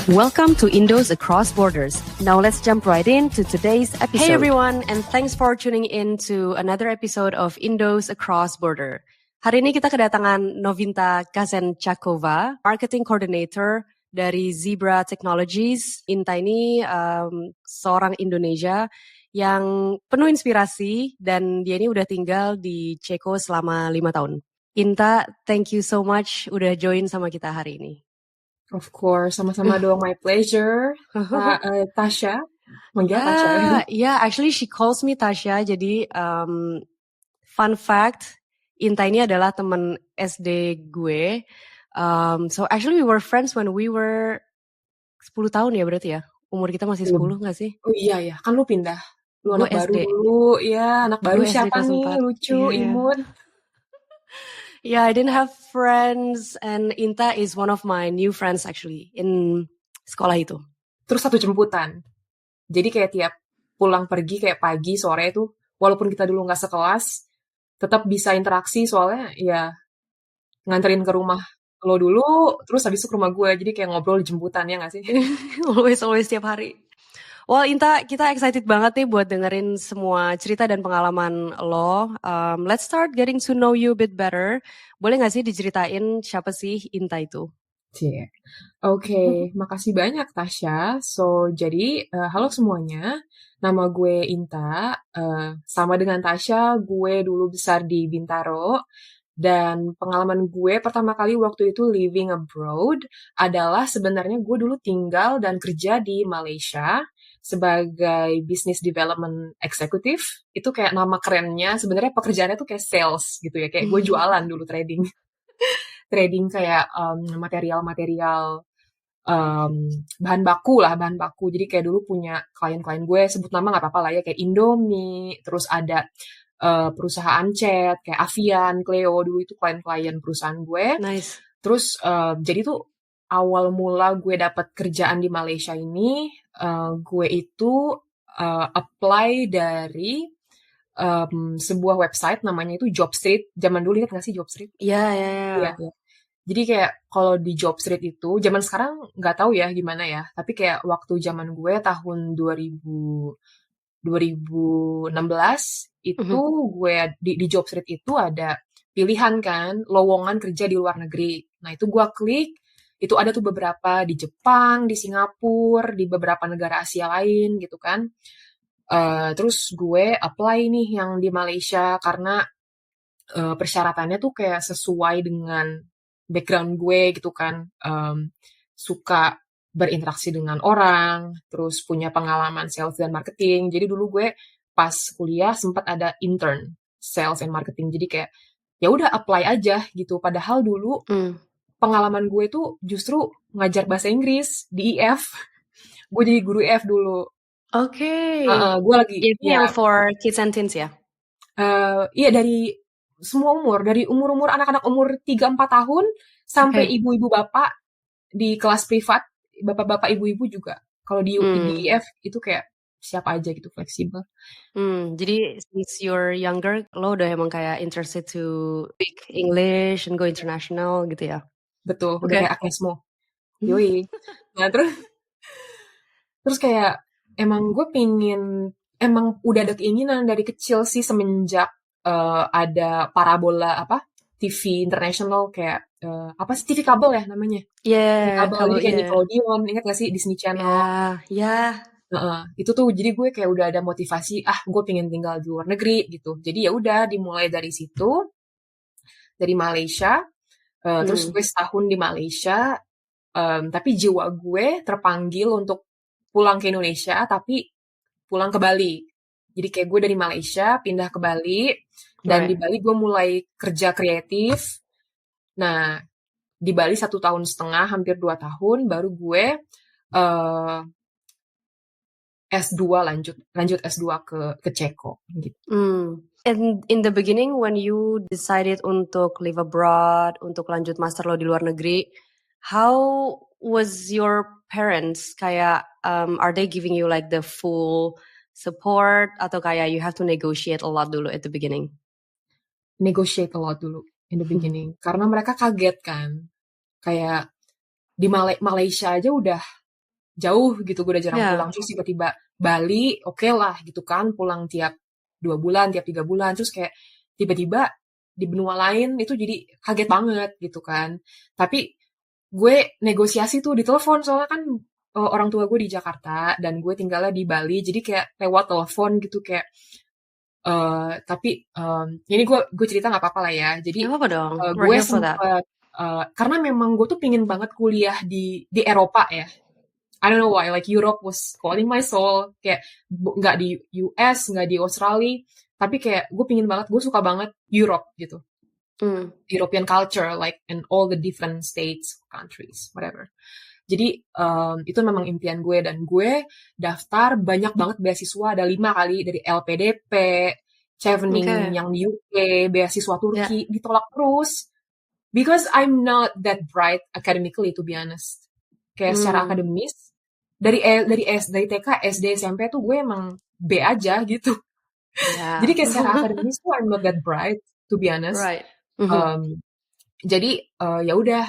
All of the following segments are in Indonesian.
Welcome to Indos Across Borders. Now let's jump right into today's episode. Hey everyone, and thanks for tuning in to another episode of Indos Across Border. Hari ini kita kedatangan Novinta Kazenchakova, Marketing Coordinator dari Zebra Technologies. Inta ini seorang Indonesia yang penuh inspirasi dan dia ini udah tinggal di Ceko selama 5 tahun. Inta, thank you so much udah join sama kita hari ini. Of course, sama-sama dong. My pleasure. Tasha, manggil Tasha. Yeah, actually she calls me Tasha. Jadi fun fact, Inta ini adalah teman SD gue. So actually we were friends when we were 10 tahun ya berarti ya. Umur kita masih 10 nggak sih? Oh iya ya, kan lu pindah. Lu Gue anak SD. baru dulu. Ya, anak baru Gue siapa SD nih? 4. Lucu, imut. Yeah, I didn't have friends and Inta is one of my new friends actually in sekolah itu. Terus satu jemputan. Jadi kayak tiap pulang pergi kayak pagi, sore tuh, walaupun kita dulu nggak sekelas, tetap bisa interaksi soalnya ya nganterin ke rumah lo dulu, terus habis itu ke rumah gue. Jadi kayak ngobrol di jemputan, ya nggak sih? always tiap hari. Well, Inta, kita excited banget nih buat dengerin semua cerita dan pengalaman lo. Let's start getting to know you a bit better. Boleh nggak sih diceritain siapa sih Inta itu? Oke, makasih banyak Tasha. So, jadi halo semuanya. Nama gue Inta. Sama dengan Tasha, gue dulu besar di Bintaro. Dan pengalaman gue pertama kali waktu itu living abroad adalah sebenarnya gue dulu tinggal dan kerja di Malaysia sebagai business development executive. Itu kayak nama kerennya, sebenarnya pekerjaannya tuh kayak sales gitu ya, kayak gue jualan dulu trading kayak material-material bahan baku. Jadi kayak dulu punya klien-klien gue, sebut nama nggak apa-apa lah ya, kayak Indomie, terus ada perusahaan cat kayak Avian, Cleo, dulu itu klien-klien perusahaan gue. Nice. Terus jadi tuh awal mula gue dapat kerjaan di Malaysia ini, gue itu apply dari sebuah website namanya itu Jobstreet. Zaman dulu ingat nggak sih Jobstreet? Iya. Jadi kayak kalau di Jobstreet itu, zaman sekarang nggak tahu ya gimana ya, tapi kayak waktu zaman gue tahun 2016 itu gue di Jobstreet itu ada pilihan kan, lowongan kerja di luar negeri. Nah itu gue klik, itu ada tuh beberapa di Jepang, di Singapura, di beberapa negara Asia lain gitu kan. Terus gue apply nih yang di Malaysia karena persyaratannya tuh kayak sesuai dengan background gue gitu kan. Suka berinteraksi dengan orang, terus punya pengalaman sales dan marketing. Jadi dulu gue pas kuliah sempat ada intern sales and marketing. Jadi kayak ya udah apply aja gitu. Padahal dulu pengalaman gue tuh justru ngajar bahasa Inggris di IF. Gue jadi guru IF dulu. Oke. Gue lagi yang for kids and teens ya? Iya dari semua umur, dari umur-umur anak-anak umur 3-4 tahun sampai ibu-ibu bapak di kelas privat, bapak-bapak ibu-ibu juga. Kalau di IF itu kayak siapa aja gitu, fleksibel. Jadi since you're younger, lo udah emang kayak interested to speak English and go international gitu ya? Betul, udah kayak Agnesmo. Yoi. Nah terus kayak emang gue emang udah ada keinginan dari kecil sih semenjak ada parabola TV international kayak TV kabel ya namanya? Iya, kabel. Jadi kayak Nickelodeon, ingat gak sih Disney Channel? Iya. Itu tuh jadi gue kayak udah ada motivasi, gue pengen tinggal di luar negeri gitu. Jadi ya udah dimulai dari situ, dari Malaysia. Terus gue setahun di Malaysia, tapi jiwa gue terpanggil untuk pulang ke Indonesia, tapi pulang ke Bali. Jadi kayak gue dari Malaysia pindah ke Bali, dan di Bali gue mulai kerja kreatif. Nah, di Bali 1,5 tahun, hampir 2 tahun, baru gue S2 lanjut S2 ke Ceko gitu. And in the beginning when you decided untuk live abroad, untuk lanjut master lo di luar negeri, how was your parents? Kayak are they giving you like the full support atau kayak you have to negotiate a lot dulu at the beginning? Negotiate a lot dulu in the beginning. Karena mereka kaget kan. Kayak di Malaysia aja udah jauh gitu, gue udah jarang pulang. Terus tiba-tiba Bali, oke lah gitu kan, pulang tiap 2 bulan, tiap 3 bulan. Terus kayak tiba-tiba di benua lain itu jadi kaget banget gitu kan. Tapi gue negosiasi tuh di telepon, soalnya kan orang tua gue di Jakarta dan gue tinggalnya di Bali, jadi kayak lewat telepon gitu kayak tapi ini gue cerita nggak apa-apa lah ya. Jadi Gak apa-apa dong. We're gue here for that. sempet karena memang gue tuh pingin banget kuliah di Eropa ya. I don't know why, like Europe was calling my soul. Kayak nggak di US, nggak di Australia, tapi kayak gue pingin banget, gue suka banget Europe gitu. European culture, like in all the different states, countries, whatever. Jadi itu memang impian gue, dan gue daftar banyak banget beasiswa, ada 5 kali, dari LPDP, Chevening yang di UK, beasiswa Turki, ditolak terus. Because I'm not that bright academically, to be honest. Kayak secara akademis, dari TK, SD, SMP tuh gue emang B aja gitu. Jadi kayak secara akademis tuh I'm not that bright, to be honest. Right. Jadi ya udah,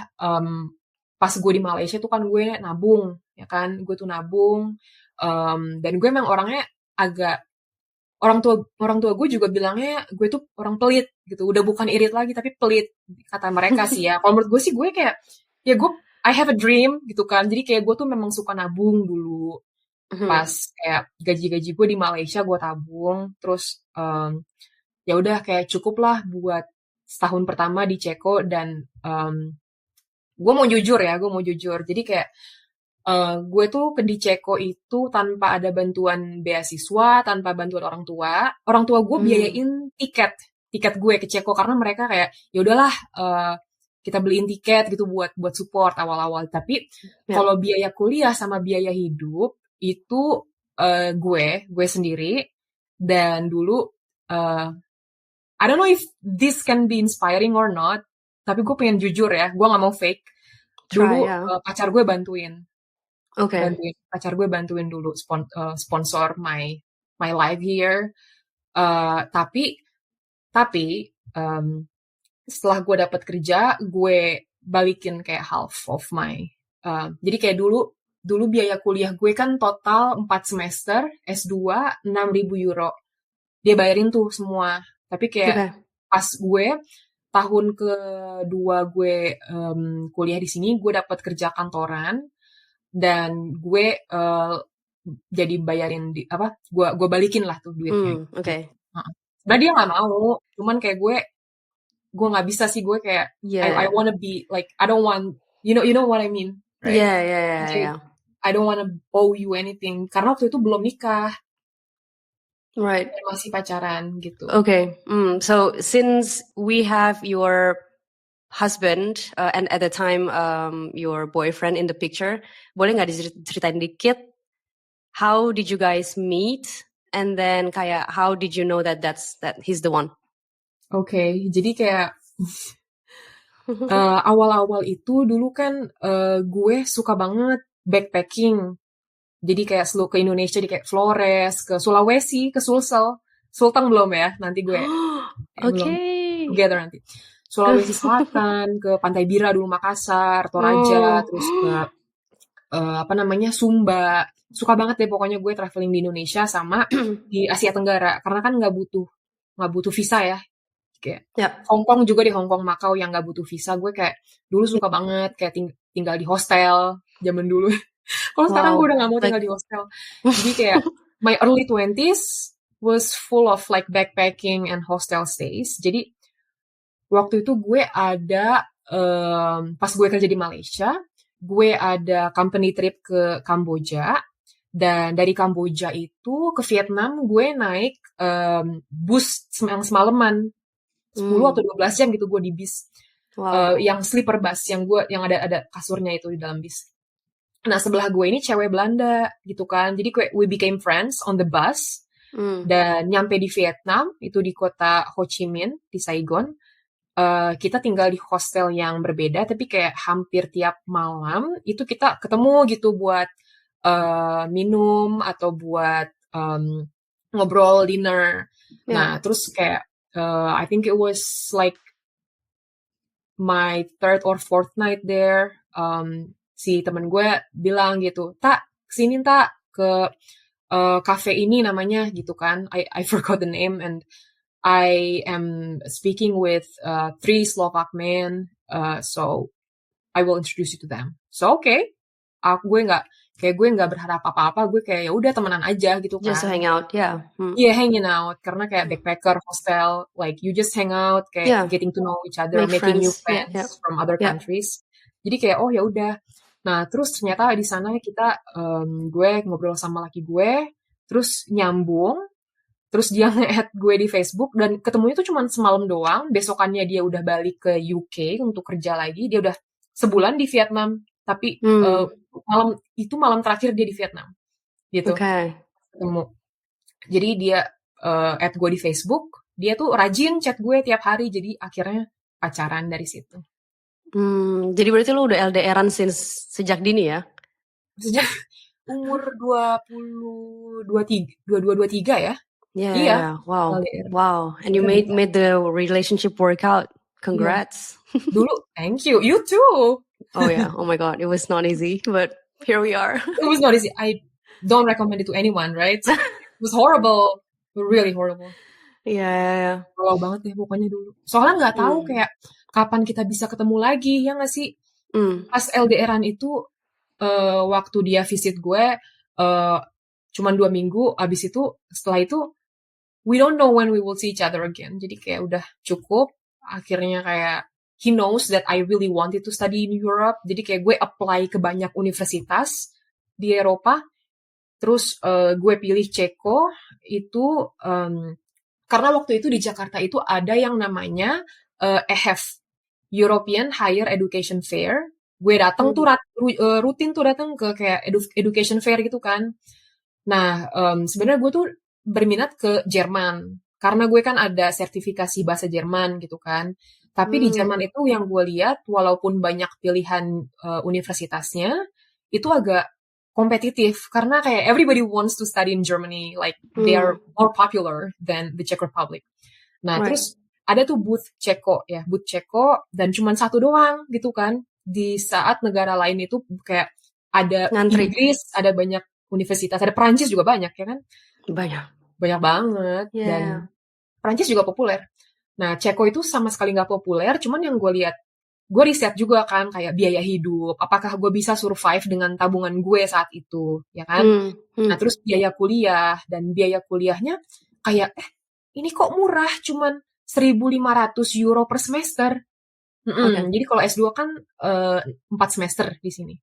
pas gue di Malaysia tuh kan gue nabung, ya kan, gue tuh nabung, dan gue emang orangnya agak, orang tua gue juga bilangnya gue tuh orang pelit gitu, udah bukan irit lagi tapi pelit kata mereka sih ya. Kalau menurut gue sih, gue kayak ya gue I have a dream gitu kan, jadi kayak gue tuh memang suka nabung dulu. Pas kayak gaji gue di Malaysia gue tabung, terus ya udah kayak cukup lah buat setahun pertama di Ceko. Dan gue mau jujur, jadi kayak gue tuh di Ceko itu tanpa ada bantuan beasiswa, tanpa bantuan orang tua. Orang tua gue biayain tiket gue ke Ceko, karena mereka kayak ya udahlah, kita beliin tiket gitu buat support awal-awal. Tapi kalau biaya kuliah sama biaya hidup itu gue sendiri. Dan dulu I don't know if this can be inspiring or not, tapi gue pengen jujur ya, gue nggak mau fake. Dulu pacar gue bantuin. Pacar gue bantuin dulu sponsor my life here. Tapi setelah gue dapat kerja, gue balikin kayak half of my. Jadi kayak dulu biaya kuliah gue kan total 4 semester S2 €6.000. Dia bayarin tuh semua. Tapi kayak pas gue tahun kedua gue kuliah di sini, gue dapat kerja kantoran. Dan gue jadi bayarin gue balikin lah tuh duitnya. Sebenarnya dia nggak mau, cuman kayak gue nggak bisa sih, gue kayak I wanna be like, I don't want, you know what I mean, right? Yeah. I don't wanna owe you anything, karena waktu itu belum nikah, right? Masih pacaran gitu. So since we have your husband and at the time your boyfriend in the picture, boleh nggak diceritain dikit how did you guys meet, and then kayak how did you know that he's the one? Jadi kayak awal-awal itu dulu kan gue suka banget backpacking. Jadi kayak selalu ke Indonesia, di kayak Flores, ke Sulawesi, ke Sulteng belum ya, nanti gue belum together nanti. Sulawesi Selatan, ke Pantai Bira dulu, Makassar, Toraja, terus ke Sumba. Suka banget deh pokoknya gue traveling di Indonesia sama di Asia Tenggara, karena kan nggak butuh visa ya. Kayak Hong Kong juga, di Hong Kong, Macau yang nggak butuh visa. Gue kayak dulu suka banget kayak tinggal di hostel zaman dulu. Kalau sekarang gue udah nggak mau tinggal di hostel. Jadi kayak my early 20s was full of like backpacking and hostel stays. Jadi waktu itu gue ada pas gue kerja di Malaysia, gue ada company trip ke Kamboja. Dan dari Kamboja itu ke Vietnam gue naik bus yang semalaman 10 atau 12 jam gitu, gue di bis. Yang sleeper bus, yang ada kasurnya itu di dalam bis. Nah, sebelah gue ini cewek Belanda gitu kan. Jadi we became friends on the bus. Dan nyampe di Vietnam, itu di kota Ho Chi Minh, di Saigon. Kita tinggal di hostel yang berbeda, tapi kayak hampir tiap malam itu kita ketemu gitu buat minum atau buat ngobrol, dinner. Nah, terus kayak I think it was like my third or fourth night there. Si temen gue bilang gitu, "Tak, kesini tak ke cafe ini namanya gitu kan. I forgot the name and I am speaking with 3 Slovak men, so I will introduce you to them. So okay, gue nggak berharap apa-apa, gue kayak ya udah temenan aja gitu Just to kan. hang out, yeah. Yeah, hanging out karena kayak backpacker hostel, like you just hang out, kayak Yeah, getting to know each other, make making new friends. Yeah, yeah, friends from other yeah. countries. Jadi kayak oh ya udah. Nah terus ternyata di sana kita gue ngobrol sama laki gue, terus nyambung, terus dia nge-add gue di Facebook dan ketemunya tuh cuma semalam doang. Besokannya dia udah balik ke UK untuk kerja lagi. Dia udah sebulan di Vietnam, tapi malam terakhir dia di Vietnam, gitu. Okay. Ketemu. Jadi dia add gue di Facebook, dia tuh rajin chat gue tiap hari, jadi akhirnya pacaran dari situ. Jadi berarti lu udah LDR-an sejak dini ya? Sejak umur 22-23 ya? Yeah, Iya. yeah. Wow, LDR. wow. And you made the relationship work out. Congrats. Yeah. Dulu, thank you. You too. Oh yeah. Oh my God. It was not easy, but here we are. It was not easy. I don't recommend it to anyone, right? It was horrible. Really horrible. Iya. Horrible banget deh pokoknya dulu. Soalnya nggak tahu kayak kapan kita bisa ketemu lagi, ya nggak sih? Pas LDR-an itu, waktu dia visit gue, cuman 2 minggu, abis itu, setelah itu, we don't know when we will see each other again. Jadi kayak udah cukup, akhirnya kayak, he knows that I really wanted to study in Europe, jadi kayak gue apply ke banyak universitas di Eropa, terus gue pilih Ceko, itu, karena waktu itu di Jakarta itu ada yang namanya EHF, European Higher Education Fair. Gue datang tuh rutin tuh datang ke kayak education fair gitu kan. Nah, sebenarnya gue tuh berminat ke Jerman karena gue kan ada sertifikasi bahasa Jerman gitu kan. Tapi di Jerman itu yang gue lihat, walaupun banyak pilihan universitasnya, itu agak kompetitif karena kayak everybody wants to study in Germany, like they are more popular than the Czech Republic. Nah, terus ada tuh booth Ceko dan cuman satu doang gitu kan. Di saat negara lain itu kayak ada Ngantri. Inggris, ada banyak universitas, ada Perancis juga banyak ya kan? Banyak banget dan Perancis juga populer. Nah, Ceko itu sama sekali nggak populer, cuman yang gue lihat, gue riset juga kan kayak biaya hidup, apakah gue bisa survive dengan tabungan gue saat itu, ya kan? Nah, terus biaya kuliah, dan biaya kuliahnya kayak, ini kok murah, cuman 1.500 euro per semester. Jadi kalau S2 kan 4 semester di sini.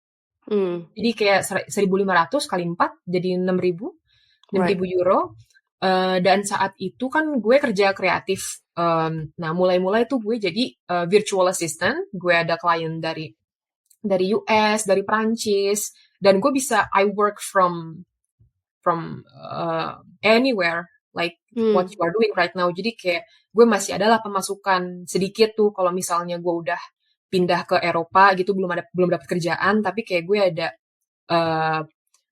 Jadi kayak 1.500 kali 4, jadi 6.000 euro. Dan saat itu kan gue kerja kreatif. Nah, mulai-mulai tuh gue jadi virtual assistant. Gue ada klien dari US, dari Prancis, dan gue bisa I work from anywhere, like what you are doing right now. Jadi kayak gue masih adalah pemasukan sedikit tuh kalau misalnya gue udah pindah ke Eropa gitu, belum dapat kerjaan, tapi kayak gue ada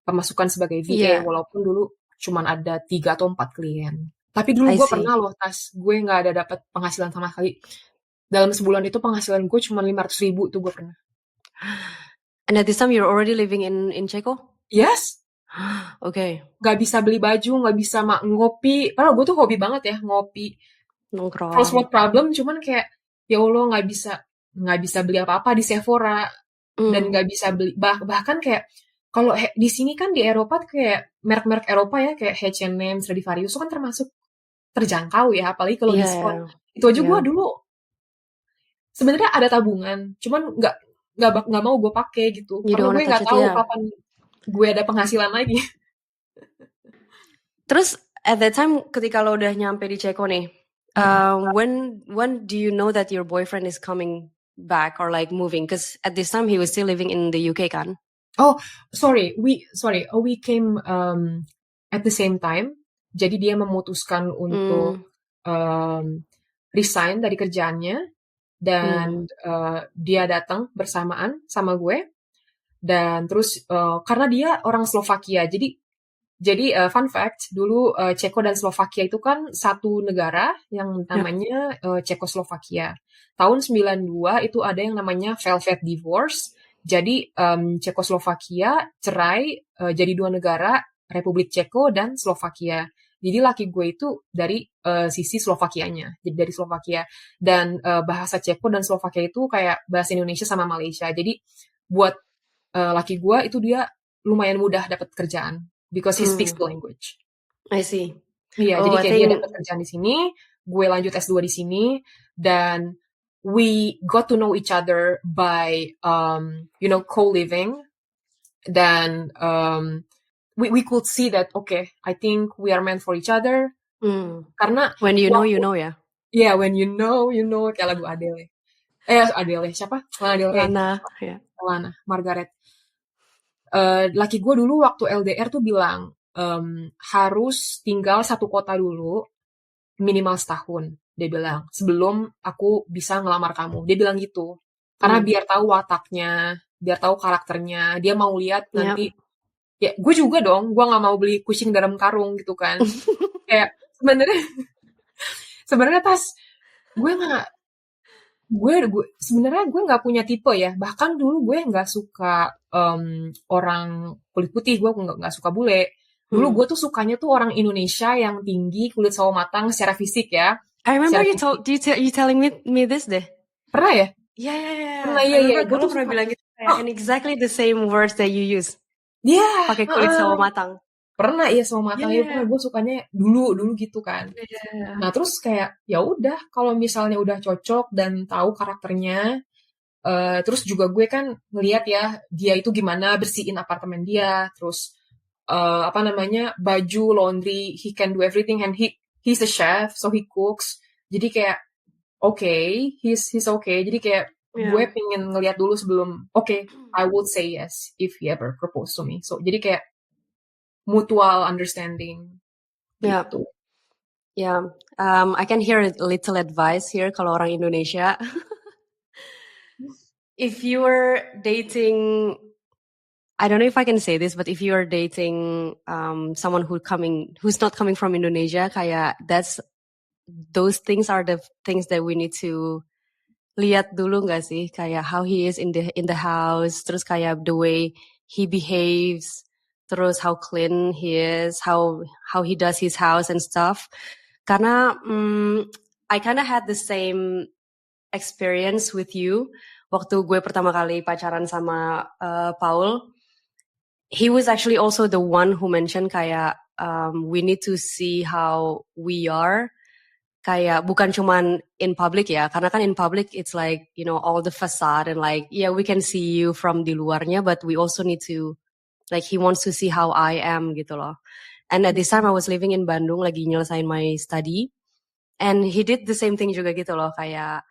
pemasukan sebagai VA, walaupun dulu cuman ada 3 atau 4 klien. Tapi dulu gue pernah loh, gue nggak ada dapat penghasilan sama sekali. Dalam sebulan itu penghasilan gue cuma 500.000 itu gue pernah. And at this time you're already living in Ceko? Yes. Okay. Gak bisa beli baju, gak bisa ngopi. Padahal gue tuh hobi banget ya ngopi. Nongkrong. First world problem, cuman kayak ya Allah nggak bisa beli apa-apa di Sephora dan nggak bisa beli bahkan kayak kalau di sini kan di Eropa kayak merek-merek Eropa ya kayak H&M, Stradivarius itu kan termasuk terjangkau ya, apalagi kalau diskon. Itu aja gue dulu sebenarnya ada tabungan, cuman nggak mau gue pakai gitu karena gue nggak tahu kapan gue ada penghasilan lagi. Terus at that time ketika lo udah nyampe di Ceko nih, when do you know that your boyfriend is coming back or like moving? Because at this time he was still living in the UK kan? Oh, sorry. We came at the same time. Jadi dia memutuskan untuk resign dari kerjaannya dan dia datang bersamaan sama gue. Dan terus karena dia orang Slovakia, jadi fun fact, dulu Ceko dan Slovakia itu kan satu negara yang namanya Cekoslovakia. Tahun 92 itu ada yang namanya Velvet Divorce, Jadi Cekoslovakia cerai jadi 2 negara, Republik Ceko dan Slovakia. Jadi laki gue itu dari sisi Slovakianya, jadi dari Slovakia. Dan bahasa Ceko dan Slovakia itu kayak bahasa Indonesia sama Malaysia. Jadi buat laki gue itu dia lumayan mudah dapat kerjaan because he speaks the language. I see. Iya, jadi kayak dia dapat kerjaan di sini, gue lanjut S2 di sini, dan we got to know each other by co-living. Dan we could see that okay, I think we are meant for each other. Karena when you know, you know ya. Yeah, when you know, kayak lagu Adele. Adele siapa? Lana, ya. Lana, Margaret. Laki gue dulu waktu LDR tuh bilang harus tinggal satu kota dulu minimal setahun, dia bilang, sebelum aku bisa ngelamar kamu. Dia bilang gitu. Karena biar tahu wataknya, biar tahu karakternya, dia mau lihat nanti. Ya, gue juga dong, gue nggak mau beli kucing dalam karung gitu kan. Kayak sebenarnya pas gue sebenarnya gue nggak punya tipe ya. Bahkan dulu gue nggak suka orang kulit putih, gue nggak suka bule. Dulu gue tuh sukanya tuh orang Indonesia yang tinggi, kulit sawo matang secara fisik ya. I remember you telling me this deh. Pernah ya? Yeah. Pernah, iya. Gue tuh pernah bilang gitu. And exactly the same words that you use. Iya. Pakai kulit sawo matang. Pernah, iya, sawo matang. Pernah, gue sukanya dulu gitu kan. Yeah. Nah terus kayak ya udah, kalau misalnya udah cocok dan tahu karakternya, terus juga gue kan ngeliat ya dia itu gimana bersihin apartemen dia, terus baju, laundry, he can do everything, and he's a chef, so he cooks. Jadi kayak okay, he's okay. Jadi kayak gue pengen ngeliat dulu sebelum I would say yes if he ever propose to me. So jadi kayak mutual understanding. Gitu. Yeah. I can hear a little advice here kalau orang Indonesia. If you were dating, I don't know if I can say this, but if you are dating someone who's not coming from Indonesia, kayak those things are the things that we need to lihat dulu nggak sih? Kayak how he is in the house, terus kayak the way he behaves, terus how clean he is, how he does his house and stuff. Karena I kind of had the same experience with you waktu gue pertama kali pacaran sama Paul. He was actually also the one who mentioned kayak we need to see how we are. Kayak bukan cuman in public ya, karena kan in public it's like, all the facade and like, yeah, we can see you from di luarnya, but we also need to, like, he wants to see how I am gitu loh. And at this time I was living in Bandung, lagi nyelesain my study, and he did the same thing juga gitu loh, kayak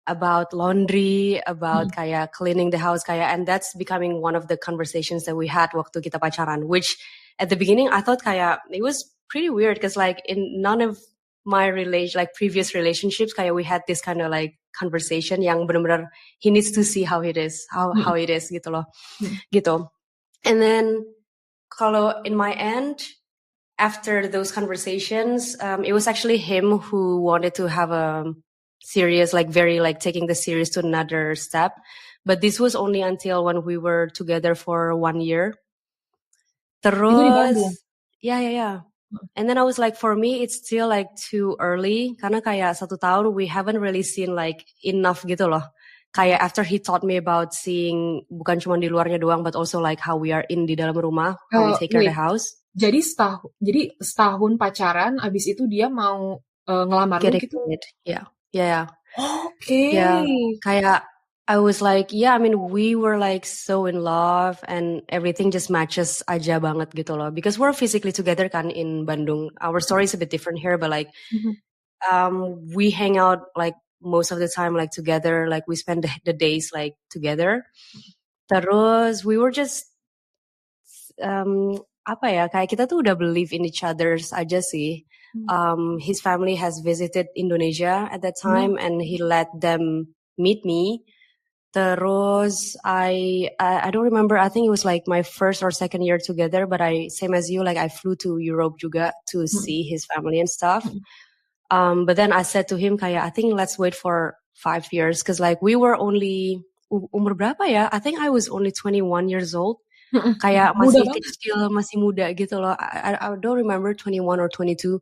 about laundry, about kayak cleaning the house, kayak, and that's becoming one of the conversations that we had waktu kita pacaran, which at the beginning I thought kayak it was pretty weird because like in none of my previous relationships, kayak we had this kind of like conversation yang benar-benar he needs to see how it is, how it is gitu loh, gitu. And then kalau in my end, after those conversations, it was actually him who wanted to have a serious, like very like taking the series to another step. But this was only until when we were together for 1 year. Terus, yeah. And then I was like, for me, it's still like too early. Karena kayak 1 tahun, we haven't really seen like enough gitu loh. Kayak after he taught me about seeing bukan cuma di luarnya doang, but also like how we are in di dalam rumah, how we take care of the house. Jadi setahun pacaran, abis itu dia mau ngelamar lu gitu? Yeah. Okay. Yeah, kayak I was like, yeah, I mean, we were like so in love and everything just matches aja banget gitu loh. Because we're physically together kan in Bandung. Our story is a bit different here, but like, we hang out like most of the time like together. Like we spend the days like together. Terus we were just, kayak kita tuh udah believe in each other's aja sih. His family has visited Indonesia at that time and he let them meet me. Terus I don't remember, I think it was like my first or second year together, but same as you, like I flew to Europe juga to see his family and stuff. But then I said to him, kayak, I think let's wait for 5 years, because like we were only umur berapa ya? I think I was only 21 years old. Kayak Muda masih banget. kecil, masih muda gitu loh. I don't remember 21 or 22.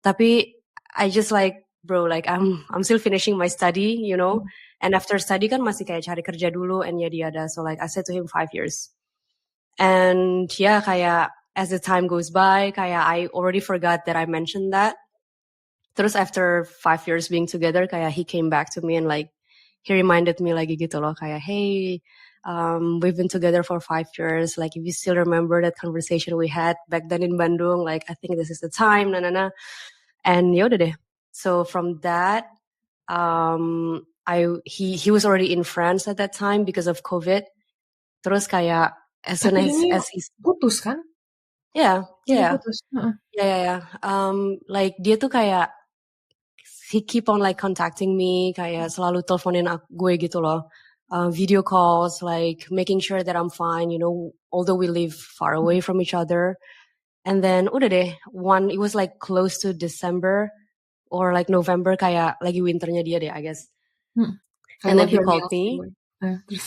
Tapi I just like, bro, like I'm still finishing my study, you know. And after study kan masih kayak cari kerja dulu and yada yada. So like I said to him 5 years. And yeah, kayak as the time goes by, kayak I already forgot that I mentioned that. Terus after 5 years being together, kayak he came back to me and like he reminded me lagi gitu loh, kayak hey, we've been together for 5 years. Like if you still remember that conversation we had back then in Bandung, like I think this is the time, na. And yaudah deh. So from that, he was already in France at that time because of COVID. Terus kayak as soon Tapi ini as he's putus kan? yeah. Putus. Yeah. Like dia tuh kayak he keep on like contacting me, kayak selalu teleponin gue gitu loh. Video calls, like making sure that I'm fine, you know, although we live far away from each other. And then udah deh, it was like close to December or like November, kayak lagi winternya dia deh, I guess. And then he called me.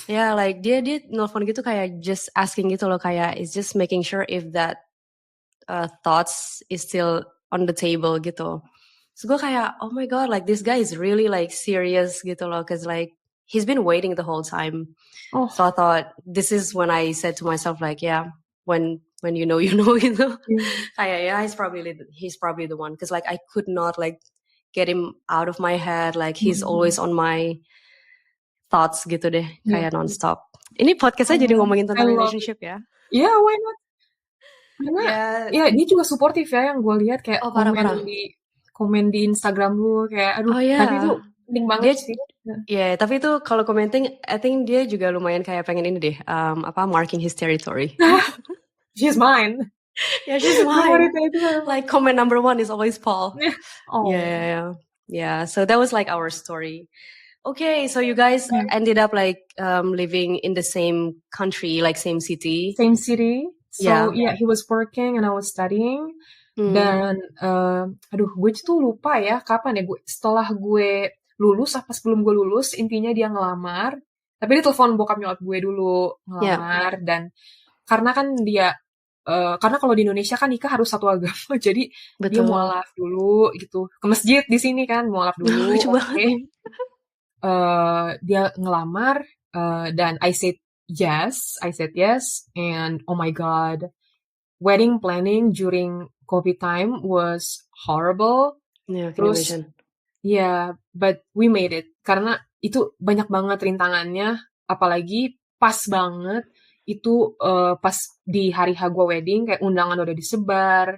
Yeah, like dia nelfon gitu kayak just asking gitu loh, kayak is just making sure if that thoughts is still on the table gitu. So gue kayak, oh my god, like this guy is really like serious gitu loh, cause like he's been waiting the whole time. Oh. So I thought this is when I said to myself like, yeah, when you know gitu. Kayak yeah, he's probably the one, cause like I could not like get him out of my head, like he's always on my thoughts gitu deh, kayak nonstop. Ini podcastnya jadi ngomongin tentang relationship ya? Yeah, why not? Karena ya dia juga suportif ya, yang gue lihat kayak komen di Instagram lu kayak aduh, tapi itu penting banget sih. Yeah, tapi itu kalau commenting, I think dia juga lumayan kayak pengen ini deh, marking his territory. She's mine. Yeah, she's mine. Like comment number 1 is always Paul. Oh. Yeah. So that was like our story. Okay, so you guys ended up like living in the same country, like same city. Same city. So yeah, he was working and I was studying. Dan gue tuh lupa ya kapan ya, setelah gue lulus apa sebelum gue lulus, intinya dia ngelamar. Tapi dia telepon bokap nyokap gue dulu ngelamar. Dan karena kan dia karena kalau di Indonesia kan nikah harus satu agama, jadi dia mualaf dulu gitu ke masjid di sini kan, mualaf dulu. Okay. Dia ngelamar dan I said yes, and oh my god, wedding planning during COVID time was horrible. Terus but we made it karena itu banyak banget rintangannya, apalagi pas banget itu pas di hari H gue wedding, kayak undangan udah disebar,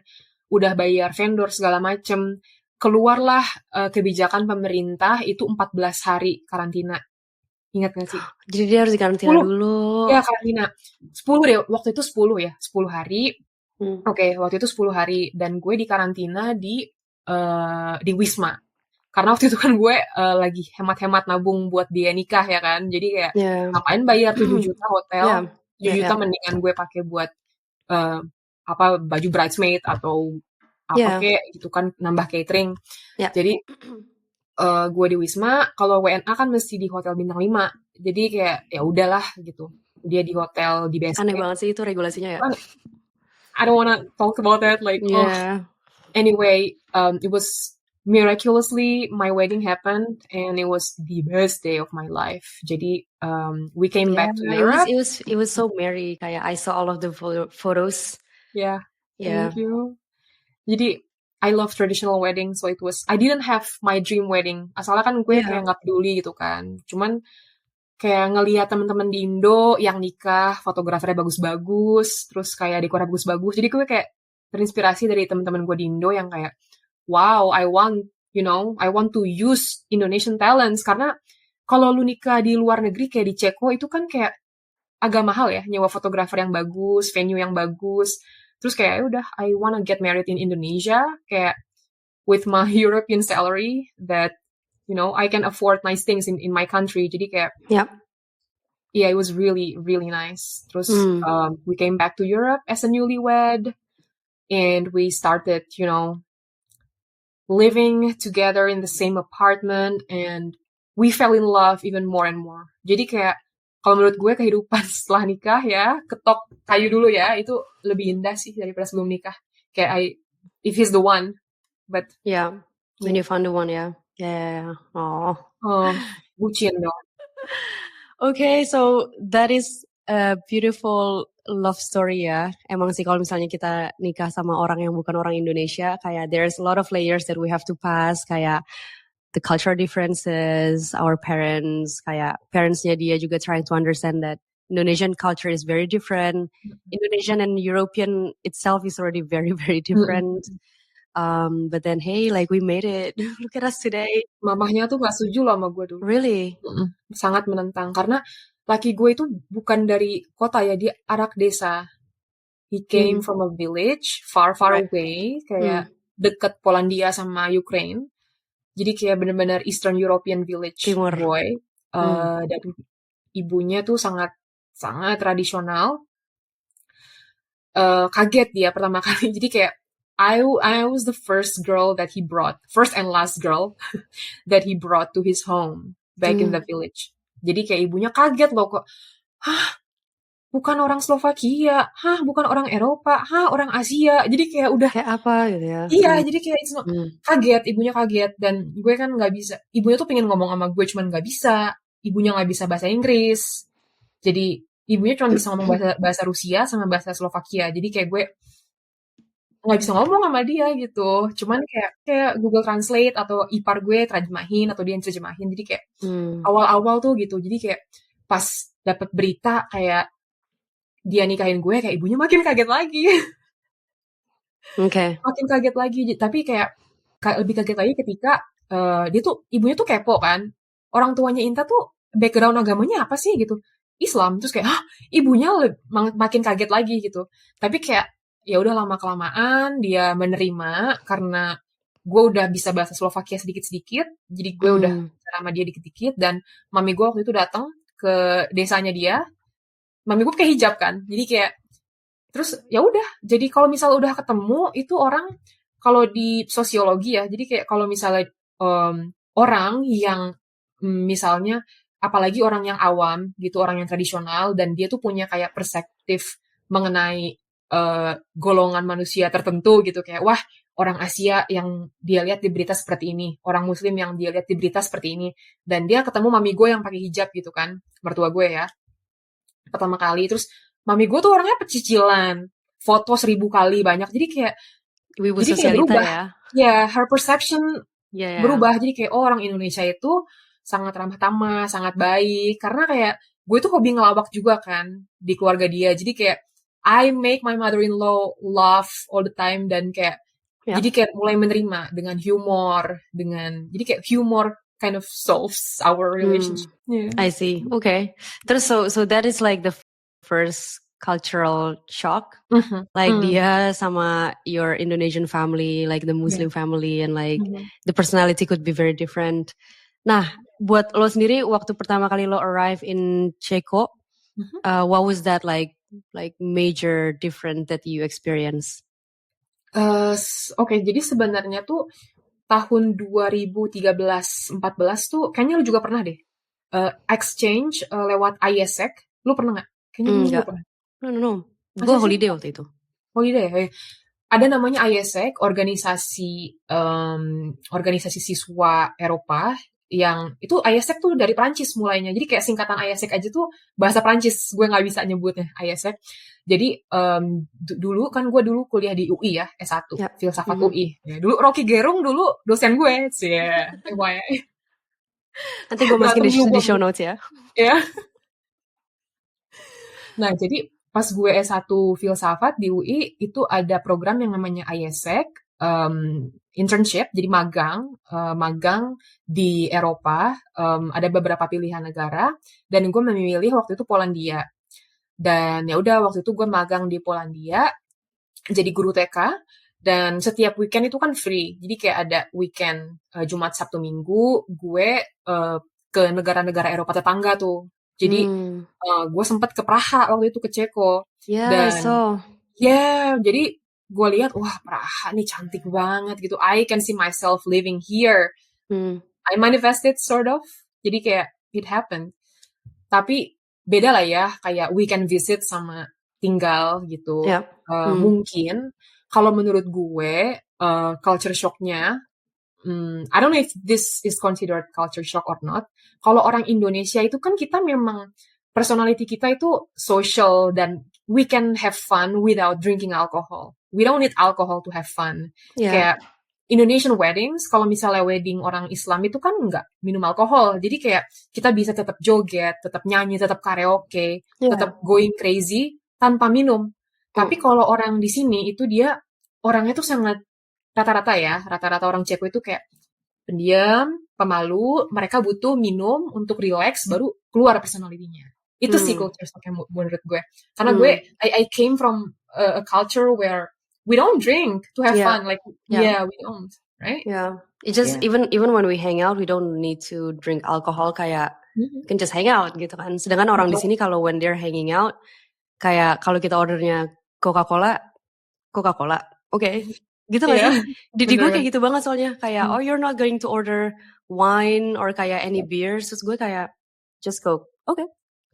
udah bayar vendor segala macem, keluarlah kebijakan pemerintah itu 14 hari karantina. Ingat gak sih? Jadi dia harus dikarantina dulu. Ya, karantina. 10 deh, waktu itu 10 ya, 10 hari. Oke, waktu itu 10 hari. Dan gue dikarantina di Wisma. Karena waktu itu kan gue lagi hemat-hemat nabung buat dia nikah ya kan. Jadi kayak ngapain bayar 7 juta hotel, 7 juta mendingan gue pakai buat baju bridesmaid atau apa kayak gitu kan, nambah catering. Jadi gue di Wisma, kalau WNA kan mesti di hotel bintang 5. Jadi kayak ya udahlah gitu. Dia di hotel di base. Aneh banget sih itu regulasinya ya. I don't wanna talk about that like anyway, it was miraculously my wedding happened and it was the best day of my life. Jadi we came back to Europe. It was so merry, kayak I saw all of the photos. Yeah. Thank you. Jadi I love traditional wedding, so I didn't have my dream wedding. Asalnya kan gue kayak nggak peduli gitu kan. Cuman kayak ngelihat teman-teman di Indo yang nikah, fotografernya bagus-bagus, terus kayak dekornya bagus-bagus. Jadi gue kayak terinspirasi dari teman-teman gue di Indo yang kayak, wow, I want to use Indonesian talents. Karena kalau lu nikah di luar negeri kayak di Ceko itu kan kayak agak mahal ya, nyewa fotografer yang bagus, venue yang bagus. Terus kayak udah, I wanna get married in Indonesia, kayak with my European salary that, I can afford nice things in my country. Jadi kayak, it was really, really nice. Terus we came back to Europe as a newlywed, and we started, living together in the same apartment, and we fell in love even more and more. Jadi kayak kalau menurut gue kehidupan setelah nikah ya, ketok kayu dulu ya, itu lebih indah sih daripada sebelum nikah. Kayak if he's the one, but Yeah, when you found the one, yeah. Yeah. Oh. bucin dong. Okay, so that is a beautiful love story ya. Emang sih kalau misalnya kita nikah sama orang yang bukan orang Indonesia, kayak there's a lot of layers that we have to pass, kayak the cultural differences, our parents, kayak parentsnya dia juga trying to understand that Indonesian culture is very different. Indonesian and European itself is already very, very different. But then, hey, like we made it. Look at us today. Mamahnya tuh gak setuju loh sama gue dulu. Really? Sangat menentang. Karena laki gue itu bukan dari kota ya, dia anak desa. He came from a village, far away, kayak deket Polandia sama Ukraine. Jadi kayak benar-benar Eastern European village Timur. boy. Dan ibunya tuh sangat tradisional. Kaget dia pertama kali. Jadi kayak I was the first and last girl that he brought to his home back in the village. Jadi kayak ibunya kaget loh kok. Hah? Bukan orang Slovakia, bukan orang Eropa, orang Asia. Jadi kayak udah kayak apa gitu ya. Iya, jadi kayak kaget, ibunya kaget. Dan gue kan gak bisa, ibunya tuh pengen ngomong sama gue, cuman gak bisa. Ibunya gak bisa bahasa Inggris. Jadi ibunya cuma bisa ngomong bahasa Rusia sama bahasa Slovakia. Jadi kayak gue gak bisa ngomong sama dia gitu. Cuman kayak Google Translate atau ipar gue terjemahin atau dia yang terjemahin. Jadi kayak awal-awal tuh gitu. Jadi kayak pas dapet berita kayak dia nikahin gue, kayak ibunya makin kaget lagi. Okay. Makin kaget lagi. Tapi kayak lebih kaget lagi ketika ibunya tuh kepo kan. Orang tuanya Inta tuh background agamanya apa sih gitu. Islam. Terus kayak ibunya makin kaget lagi gitu. Tapi kayak ya udah lama kelamaan dia menerima karena gue udah bisa bahasa Slovakia sedikit-sedikit. Jadi gue udah sama dia dikit-dikit, dan mami gue waktu itu datang ke desanya dia. Mami gue pakai hijab kan, jadi kayak terus ya udah. Jadi kalau misal udah ketemu itu orang, kalau di sosiologi ya, jadi kayak kalau misalnya orang yang misalnya apalagi orang yang awam gitu, orang yang tradisional, dan dia tuh punya kayak perspektif mengenai golongan manusia tertentu gitu, kayak wah orang Asia yang dia lihat di berita seperti ini, orang Muslim yang dia lihat di berita seperti ini, dan dia ketemu mami gue yang pakai hijab gitu kan, mertua gue ya, pertama kali. Terus mami gue tuh orangnya pecicilan, foto 1000 kali banyak, jadi kayak berubah ya, her perception berubah. Jadi kayak orang Indonesia itu sangat ramah tamah, sangat baik, karena kayak gue tuh hobi ngelawak juga kan di keluarga dia. Jadi kayak I make my mother-in-law laugh all the time, dan kayak jadi kayak mulai menerima dengan humor, jadi kayak humor kind of solves our relationship. I see. Okay. So that is like the first cultural shock. Like dia sama your Indonesian family, like the Muslim family, and like the personality could be very different. Nah, buat lo sendiri waktu pertama kali lo arrive in Ceko, what was that like major different that you experience? Okay, jadi sebenarnya tuh tahun 2013-14 tuh kayaknya lu juga pernah deh exchange lewat ISEC. Lu pernah nggak? Kayaknya lu juga pernah. No. Gue holiday waktu itu. Holiday. Ada namanya ISEC, organisasi siswa Eropa, yang itu ISEC tuh dari Prancis mulainya. Jadi kayak singkatan ISEC aja tuh bahasa Prancis. Gue nggak bisa nyebutnya ISEC. Jadi dulu kan gue kuliah di UI ya, S1, filsafat UI. Ya, dulu Rocky Gerung dulu dosen gue sih. Nanti gue masukin di show notes ya. Ya. Nah, jadi pas gue S1 filsafat di UI itu ada program yang namanya ISEC, internship, jadi magang di Eropa. Ada beberapa pilihan negara, dan gue memilih waktu itu Polandia. Dan ya udah, waktu itu gue magang di Polandia jadi guru TK, dan setiap weekend itu kan free. Jadi kayak ada weekend Jumat, Sabtu, Minggu gue ke negara-negara Eropa tetangga tuh. Jadi gue sempat ke Praha waktu itu, ke Ceko. Jadi gue lihat, wah Praha nih cantik banget gitu. I can see myself living here. I manifested sort of. Jadi kayak it happened. Tapi beda lah ya, kayak weekend visit sama tinggal gitu. Yeah. Mungkin kalau menurut gue culture shocknya, I don't know if this is considered culture shock or not. Kalau orang Indonesia itu kan kita memang personality kita itu social dan we can have fun without drinking alcohol. We don't need alcohol to have fun. Yeah. Kayak Indonesian weddings, kalau misalnya wedding orang Islam itu kan nggak minum alkohol. Jadi kayak kita bisa tetap joget, tetap nyanyi, tetap karaoke, tetap going crazy tanpa minum. Tapi kalau orang di sini itu dia orangnya tuh sangat rata-rata orang Ceko itu kayak pendiam, pemalu, mereka butuh minum untuk relax baru keluar personality-nya. Itu sih culture shock-nya menurut gue. Karena gue, I came from a culture where we don't drink to have fun. Like, we don't, right? Yeah. It's just even when we hang out, we don't need to drink alcohol. Kayak can just hang out gitu kan. Sedangkan orang di sini kalau when they're hanging out, kayak kalau kita ordernya Coca-Cola, oke, gitu nggak sih? Di gue kayak gitu banget soalnya. Kayak oh you're not going to order wine or kayak any beers. Terus gue kayak just Coke, oke.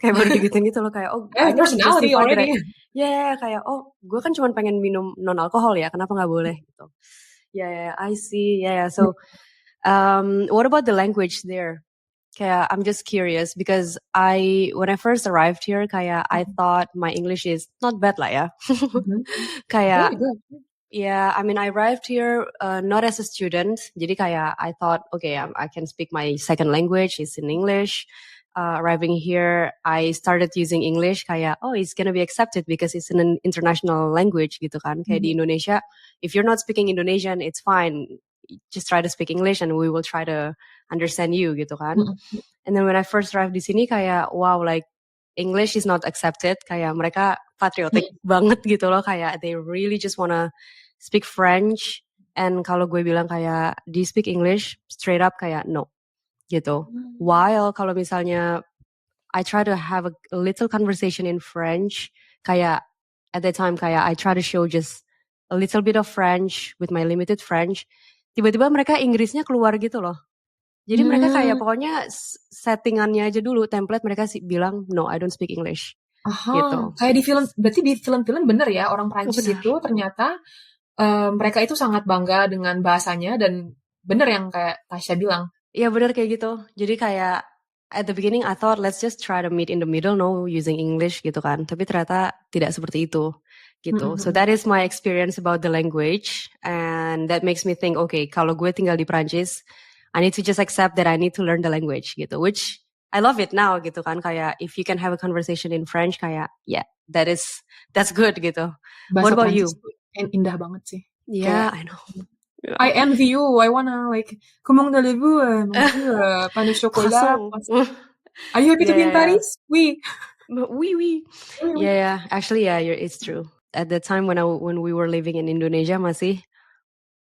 Kayak baru digituin gitu loh kayak oh personality already. Kayak oh gue kan cuma pengen minum non alkohol ya, kenapa nggak boleh gitu. I see. So what about the language there? Kayak I'm just curious because when I first arrived here kayak I thought my English is not bad lah ya. Kayak I mean I arrived here not as a student, jadi kayak I thought okay I can speak my second language is in English. Arriving here, I started using English kayak, oh, it's gonna be accepted because it's an international language gitu kan. Kayak di Indonesia, if you're not speaking Indonesian, it's fine. Just try to speak English and we will try to understand you gitu kan. And then when I first arrived di sini kayak, wow, like English is not accepted. Kayak mereka patriotic banget gitu loh. Kayak they really just wanna speak French. And kalau gue bilang kayak, do you speak English? Straight up kayak, no. Gitu. While kalau misalnya I try to have a little conversation in French, kayak at that time kayak I try to show just a little bit of French with my limited French, tiba-tiba mereka Inggrisnya keluar gitu loh. Jadi mereka kayak pokoknya settingannya aja dulu, template mereka sih bilang no I don't speak English. Gitu. Kayak di film, berarti di film-film bener ya orang Prancis itu ternyata mereka itu sangat bangga dengan bahasanya dan bener yang kayak Tasya bilang. Iya benar kayak gitu. Jadi kayak at the beginning I thought let's just try to meet in the middle, no using English gitu kan. Tapi ternyata tidak seperti itu gitu. So that is my experience about the language and that makes me think okay kalau gue tinggal di Prancis I need to just accept that I need to learn the language gitu. Which I love it now gitu kan. Kayak if you can have a conversation in French kayak that's good gitu. Bahasa What about Prancis you? Indah banget sih. Yeah, I know. I envy you. I wanna like, comment allez-vous, pain au chocolat. Are you happy to be in Paris? Oui. Oui. Yeah. Actually, it's true. At the time when we were living in Indonesia, masih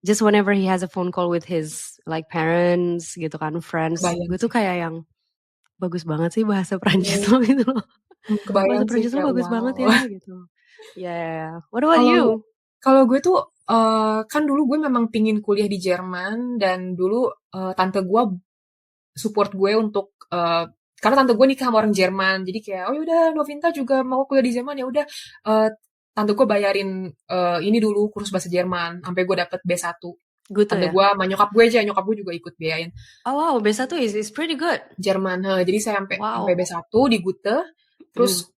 just whenever he has a phone call with his like parents, gitu kan, friends, gue tuh kayak yang bagus banget sih bahasa Prancis lo gitu loh. Bahasa Prancis lo bagus banget ya gitu. Yeah. What about you? Kalau gue tuh kan dulu gue memang pingin kuliah di Jerman dan dulu tante gue support gue untuk karena tante gue nikah sama orang Jerman jadi kayak oh yaudah Novinta juga mau kuliah di Jerman ya udah tante gue bayarin ini dulu kursus bahasa Jerman sampai gue dapet B1. Good tante gue sama nyokap gue juga ikut biayain. Oh wow, B1 is pretty good. Jerman, jadi saya sampai B1 di Gute terus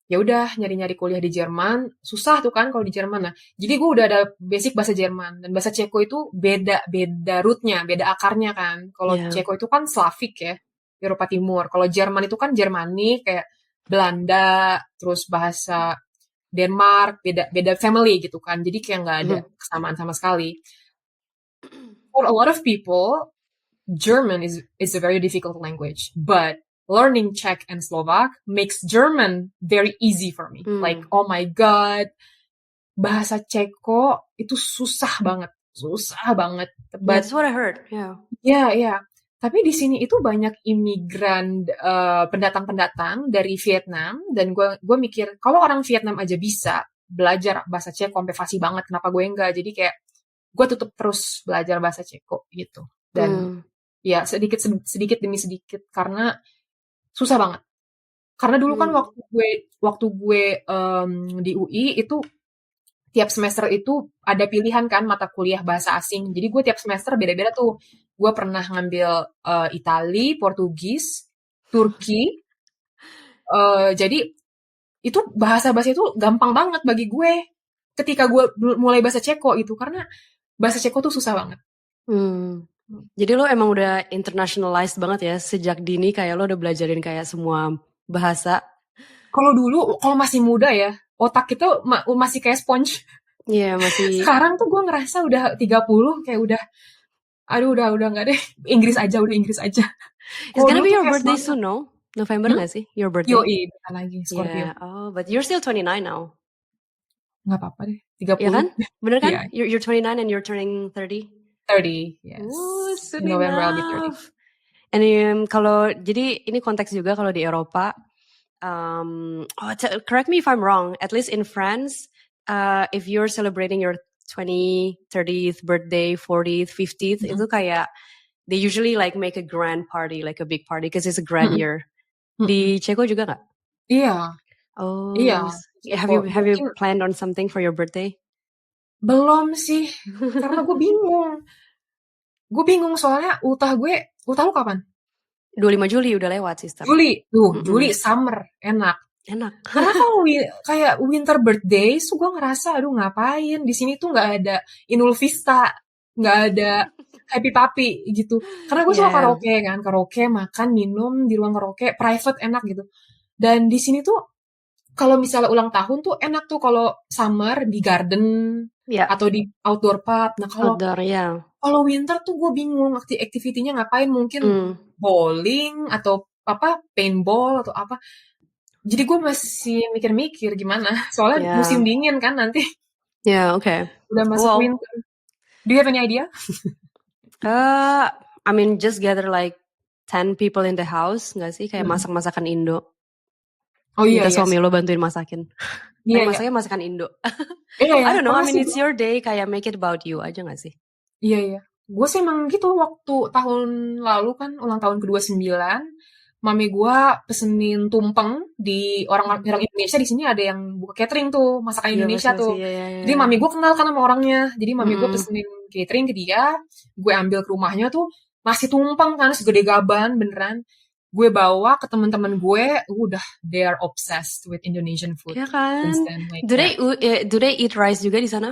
ya udah nyari-nyari kuliah di Jerman susah tuh kan kalau di Jerman. Nah jadi gue udah ada basic bahasa Jerman dan bahasa Ceko itu beda rootnya, beda akarnya kan. Kalau Ceko itu kan Slavik ya, Eropa Timur. Kalau Jerman itu kan Jermanik kayak Belanda, terus bahasa Denmark, beda family gitu kan. Jadi kayak nggak ada kesamaan sama sekali. For a lot of people, German is a very difficult language, but learning Czech and Slovak makes German very easy for me. Like, oh my God, bahasa Ceko itu susah banget. But, that's what I heard, Yeah. Tapi di sini itu banyak imigran, pendatang-pendatang dari Vietnam, dan gue mikir, kalau orang Vietnam aja bisa belajar bahasa Ceko sampai fasih banget, kenapa gue enggak? Jadi kayak, gue tutup terus belajar bahasa Ceko gitu. Dan ya sedikit demi sedikit karena susah banget. Karena dulu kan waktu gue di UI itu tiap semester itu ada pilihan kan mata kuliah bahasa asing. Jadi gue tiap semester beda-beda tuh. Gue pernah ngambil Itali, Portugis, Turki. Jadi itu bahasa-bahasa itu gampang banget bagi gue ketika gue mulai bahasa Ceko itu karena bahasa Ceko tuh susah banget. Jadi lo emang udah internationalized banget ya sejak dini, kayak lo udah belajarin kayak semua bahasa. Kalau dulu, kalau masih muda ya, otak itu masih kayak sponge. Iya, masih. Sekarang tuh gue ngerasa udah 30 kayak udah nggak deh. Inggris aja. It's gonna be your birthday soon, no? November nggak sih? Your birthday? Yoi, bentar lagi, Scorpio. Yeah. Oh, but you're still 29 now. Nggak apa-apa deh, 30. Iya kan? Bener kan? Yeah. You're 29 and you're turning 30? 30, yes. Ooh, soon In November enough. I'll be 30. And kalau, jadi ini konteks juga kalau di Eropa, correct me if I'm wrong, at least in France, if you're celebrating your 20th, 30th birthday, 40th, 50th, itu kayak, they usually like make a grand party, like a big party, because it's a grand year. Di Ceko juga nggak? Iya. Oh. Iya. Have you planned on something for your birthday? Belum sih, karena gue bingung. Gue bingung soalnya ultah lu kapan? 25 Juli udah lewat, sister. Juli summer, enak. Karena kalau kayak winter birthday, gue ngerasa aduh ngapain di sini tuh nggak ada Inul Vista, nggak ada happy papi gitu. Karena gue suka karaoke, makan, minum di ruang karaoke, private enak gitu. Dan di sini tuh kalau misalnya ulang tahun tuh enak tuh kalau summer di garden atau di outdoor pub. Nah kalau winter tuh gue bingung aktivitinya ngapain, mungkin bowling atau paintball atau apa. Jadi gue masih mikir-mikir gimana. Soalnya musim dingin kan nanti. Okay. Udah masuk winter. Do you have any idea? I mean, just gather like 10 people in the house, nggak sih? Kayak masak-masakan Indo. Oh iya, minta suami lo bantuin masakin. Masaknya masakan Indo. I don't know, I mean it's your day, kayak make it about you aja gak sih? Iya. Gue sih emang gitu, waktu tahun lalu kan ulang tahun ke-29, mami gue pesenin tumpeng di orang Indonesia di sini ada yang buka catering tuh, masakan Indonesia tuh. Jadi mami gue kenal kan sama orangnya. Jadi mami gue pesenin catering ke dia, gue ambil ke rumahnya tuh nasi tumpeng kan segede gaban beneran. Gue bawa ke teman-teman gue, udah they are obsessed with Indonesian food. Iya kan? Do they eat rice juga di sana?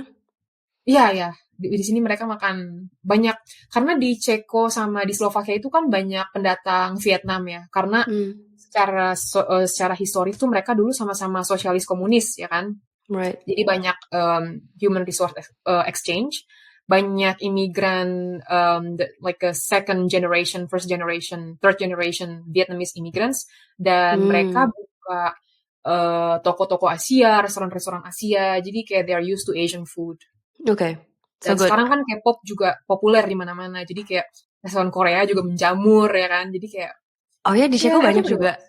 Iya. Di sini mereka makan banyak. Karena di Ceko sama di Slovakia itu kan banyak pendatang Vietnam ya. Karena secara historis tuh mereka dulu sama-sama sosialis komunis ya kan. Right. Jadi banyak human resource exchange. Banyak imigran, like a second generation, first generation, third generation Vietnamese immigrants, dan mereka buka toko-toko Asia, restoran-restoran Asia, jadi kayak they are used to Asian food. Okay. Dan sekarang kan K-pop juga populer di mana-mana, jadi kayak restoran Korea juga menjamur ya kan, jadi kayak. Oh ya, di Ceko banyak juga.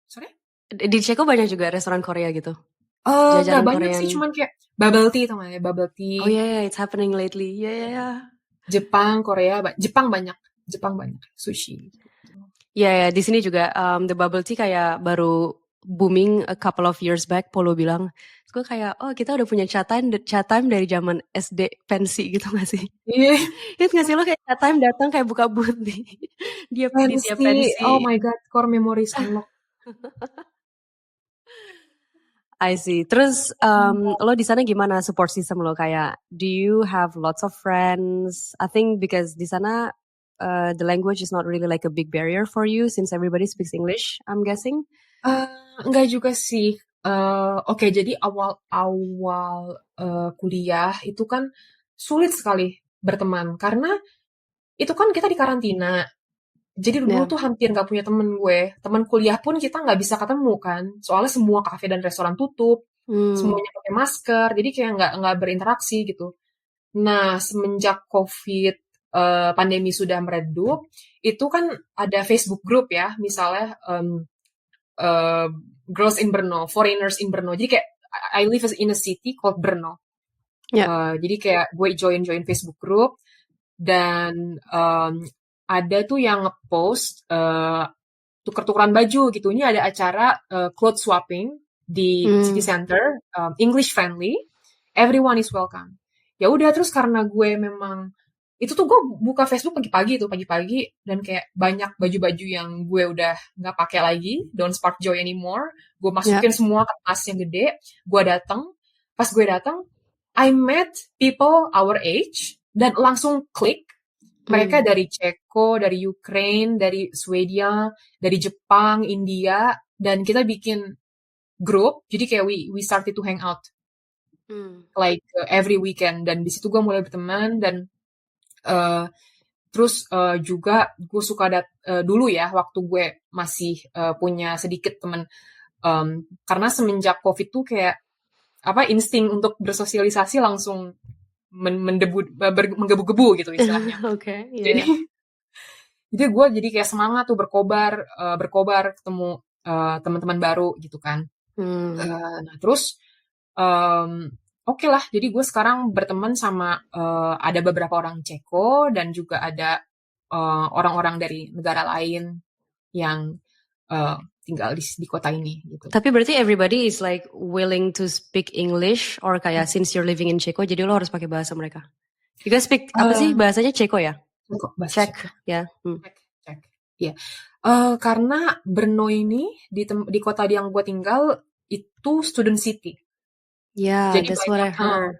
Sorry? Di Ceko banyak juga restoran Korea gitu. Gak banyak sih, cuman kayak bubble tea tau gak ya, bubble tea. Oh yeah, it's happening lately. Yeah. Jepang, Korea, Jepang banyak, sushi. Yeah, di sini juga the bubble tea kayak baru booming a couple of years back. Polo bilang, gue kayak kita udah punya chat time dari zaman SD pensi gitu gak sih? Iya. Ingat gak sih lo kayak chat time datang kayak buka booth di tiap pensi. Oh my god, core memories unlock. I see. Terus lo di sana gimana support system lo, kayak do you have lots of friends? I think because di sana the language is not really like a big barrier for you since everybody speaks English, I'm guessing. Enggak juga sih. Oke, jadi awal kuliah itu kan sulit sekali berteman karena itu kan kita di karantina. Jadi dulu tuh hampir nggak punya temen gue. Teman kuliah pun kita nggak bisa ketemu kan. Soalnya semua kafe dan restoran tutup. Semuanya pakai masker. Jadi kayak nggak berinteraksi gitu. Nah, semenjak COVID pandemi sudah meredup, itu kan ada Facebook group ya. Misalnya Girls in Brno, Foreigners in Brno. Jadi kayak I live in a city called Brno. Jadi kayak gue join Facebook group. Dan ada tuh yang ngepost tuker-tukeran baju gitu. Ini ada acara clothes swapping di city center, English friendly, everyone is welcome. Ya udah, terus karena gue memang itu tuh gue buka Facebook pagi-pagi dan kayak banyak baju-baju yang gue udah nggak pakai lagi, don't spark joy anymore. Gue masukin semua ke tas yang gede. Pas gue datang, I met people our age dan langsung klik. Mereka dari Ceko, dari Ukraine, dari Swedia, dari Jepang, India, dan kita bikin grup. Jadi kayak we started to hang out like every weekend, dan di situ gue mulai berteman. Dan terus juga gue suka dulu ya waktu gue masih punya sedikit teman, karena semenjak COVID tuh kayak insting untuk bersosialisasi langsung menggebu-gebu gitu istilahnya. Okay, yeah. Jadi gue jadi kayak semangat tuh berkobar ketemu teman-teman baru gitu kan. Nah terus oke lah, jadi gue sekarang berteman sama ada beberapa orang Ceko dan juga ada orang-orang dari negara lain yang tinggal di kota ini gitu. Tapi berarti everybody is like willing to speak English, or kayak since you're living in Ceko, jadi lo harus pakai bahasa mereka. You guys speak apa sih bahasanya Ceko ya? Czech ya. Czech. Iya. Karena Brno ini di kota yang gue tinggal itu student city. Yeah, jadi that's what I heard.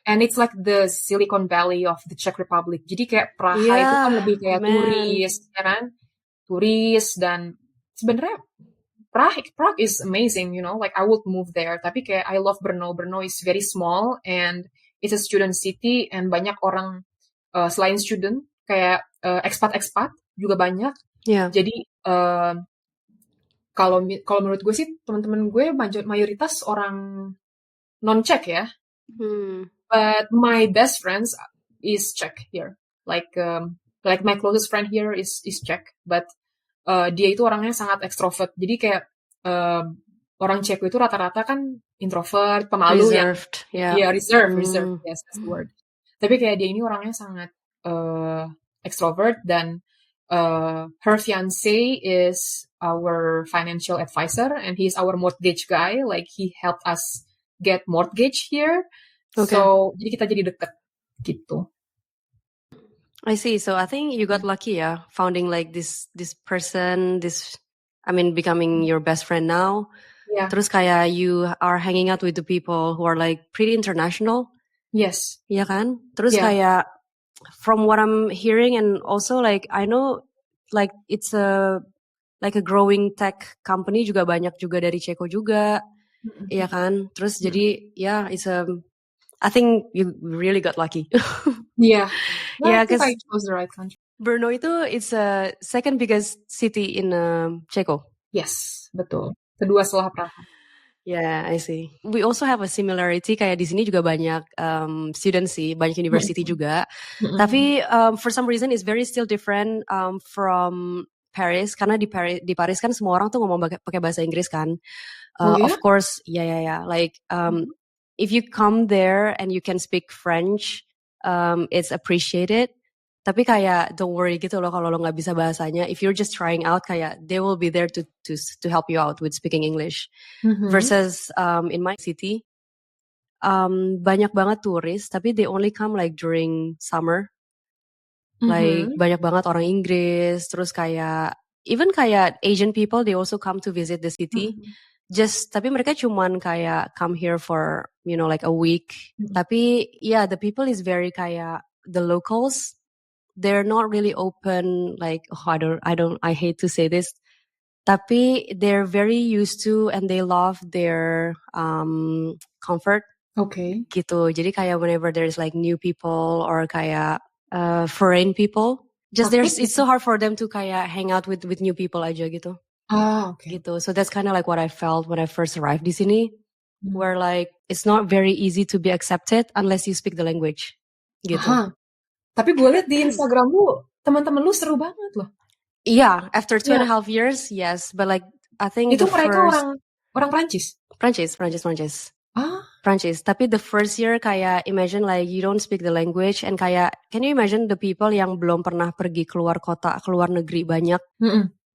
And it's like the Silicon Valley of the Czech Republic. Jadi kayak Praha itu kan lebih kayak turis, ya kan? Turis, dan sebenarnya Prague is amazing, you know, like I would move there. Tapi kayak I love Brno. Brno is very small and it's a student city, and banyak orang selain student kayak expat juga banyak. Yeah. Jadi kalau menurut gue sih teman-teman gue mayoritas orang non-Czech ya. But my best friends is Czech here. Like my closest friend here is Czech, but dia itu orangnya sangat ekstrovert. Jadi kayak orang Ceko itu rata-rata kan introvert, pemalu, reserved. Reserved. Yes, that's the word. Tapi kayak dia ini orangnya sangat extrovert, dan her fiance is our financial advisor and he's our mortgage guy. Like he helped us get mortgage here. Okay. So jadi kita jadi deket gitu. I see. So I think you got lucky, founding like this person, becoming your best friend now. Yeah. Terus kayak you are hanging out with the people who are like pretty international. Yes. Iya kan? Terus kayak from what I'm hearing, and also like I know like it's a growing tech company juga, banyak juga dari Ceko juga. Iya kan? Terus jadi I think you really got lucky. Yeah. I think I chose the right country. Brno itu it's a second biggest city in Ceko. Yes, betul. Kedua setelah Praha. Yeah, I see. We also have a similarity, kayak di sini juga banyak students sih, banyak university juga. Tapi for some reason it's very still different from Paris, karena di Paris kan semua orang tuh ngomong pakai bahasa Inggris kan. Of course, like if you come there and you can speak French, it's appreciated. Tapi kayak don't worry gitu loh kalau lo nggak bisa bahasanya. If you're just trying out, kayak they will be there to help you out with speaking English. Versus in my city, banyak banget turis, tapi they only come like during summer. Like banyak banget orang Inggris, terus kayak even kayak Asian people, they also come to visit the city. Tapi mereka cuman kayak come here for, you know, like a week. Tapi the people is very kayak the locals, they're not really open, like I hate to say this, tapi they're very used to and they love their comfort. Okay. Gitu. Jadi kayak whenever there's like new people or kayak foreign people, it's so hard for them to kayak hang out with new people aja gitu. Okay. Gitu. So that's kind of like what I felt when I first arrived di sini, where like it's not very easy to be accepted unless you speak the language. Gitu. Tapi gue liat di Instagram lu, teman-teman lu seru banget loh. Yeah, after 2.5 years, yes. But like, I think itu mereka orang Prancis? Prancis. Prancis. Tapi the first year kayak imagine like you don't speak the language and kayak can you imagine the people yang belum pernah pergi keluar kota, keluar negeri banyak.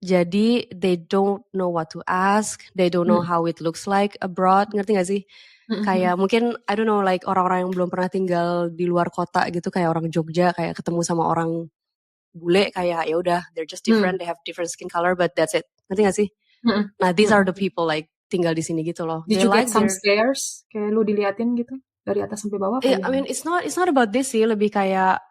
Jadi they don't know what to ask, they don't know how it looks like abroad, ngerti gak sih? Kayak mungkin I don't know like orang-orang yang belum pernah tinggal di luar kota gitu kayak orang Jogja kayak ketemu sama orang bule kayak ya udah they're just different, they have different skin color but that's it. Ngerti gak sih? Nah, these are the people like tinggal di sini gitu loh. Did you get some stares? Kayak lu diliatin gitu dari atas sampai bawah? I mean, it's not about this sih, lebih kayak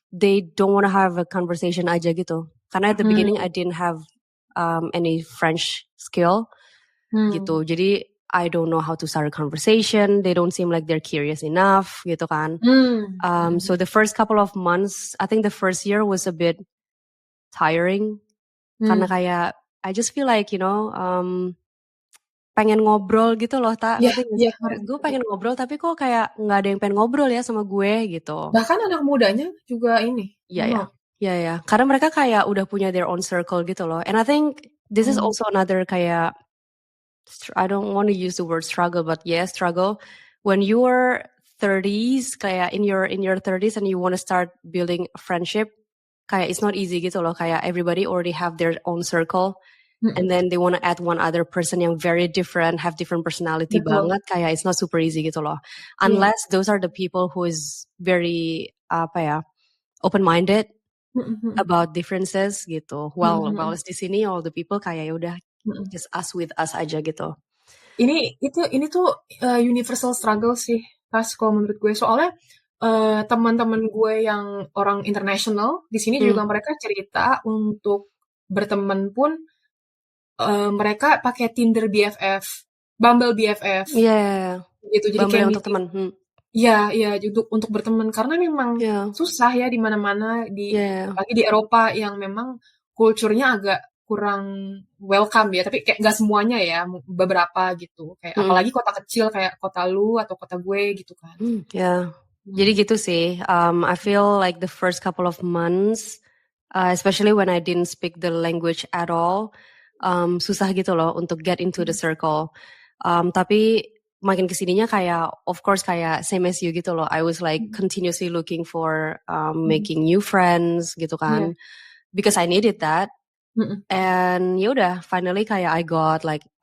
they don't want to have a conversation aja gitu. Karena at the beginning I didn't have any French skill gitu. Jadi I don't know how to start a conversation. They don't seem like they're curious enough gitu kan. So the first couple of months, I think the first year was a bit tiring. Karena kayak I just feel like, you know, pengen ngobrol gitu loh, Tak. Gue pengen ngobrol, tapi kok kayak nggak ada yang pengen ngobrol ya sama gue gitu. Bahkan anak mudanya juga ini. Iya. Karena mereka kayak udah punya their own circle gitu loh. And I think this is also another kayak, I don't want to use the word struggle, but yeah, struggle. When you are 30s, kayak in your 30s and you want to start building a friendship, kayak it's not easy gitu loh. Kayak everybody already have their own circle. And then they want to add one other person yang very different, have different personality banget. Kayak it's not super easy gitu loh. Unless those are the people who is very, open-minded about differences gitu. Well, di sini all the people kayak udah just us with us aja gitu. Ini tuh universal struggle sih, pas kalau menurut gue. Soalnya teman-teman gue yang orang international di sini juga mereka cerita untuk berteman pun mereka pakai Tinder BFF, Bumble BFF. Iya. Gitu. Jadi Bumble kayak untuk teman. Iya, untuk berteman karena memang susah ya di mana-mana apalagi di Eropa yang memang kulturnya agak kurang welcome ya, tapi kayak nggak semuanya ya, beberapa gitu. Kayak apalagi kota kecil kayak kota lu atau kota gue gitu kan. Jadi gitu sih. I feel like the first couple of months, especially when I didn't speak the language at all, susah gitu loh untuk get into the circle. Tapi makin kesininya kayak, of course kayak same as you gitu loh. I was like continuously looking for making new friends gitu kan, because I needed that. And yaudah, finally kayak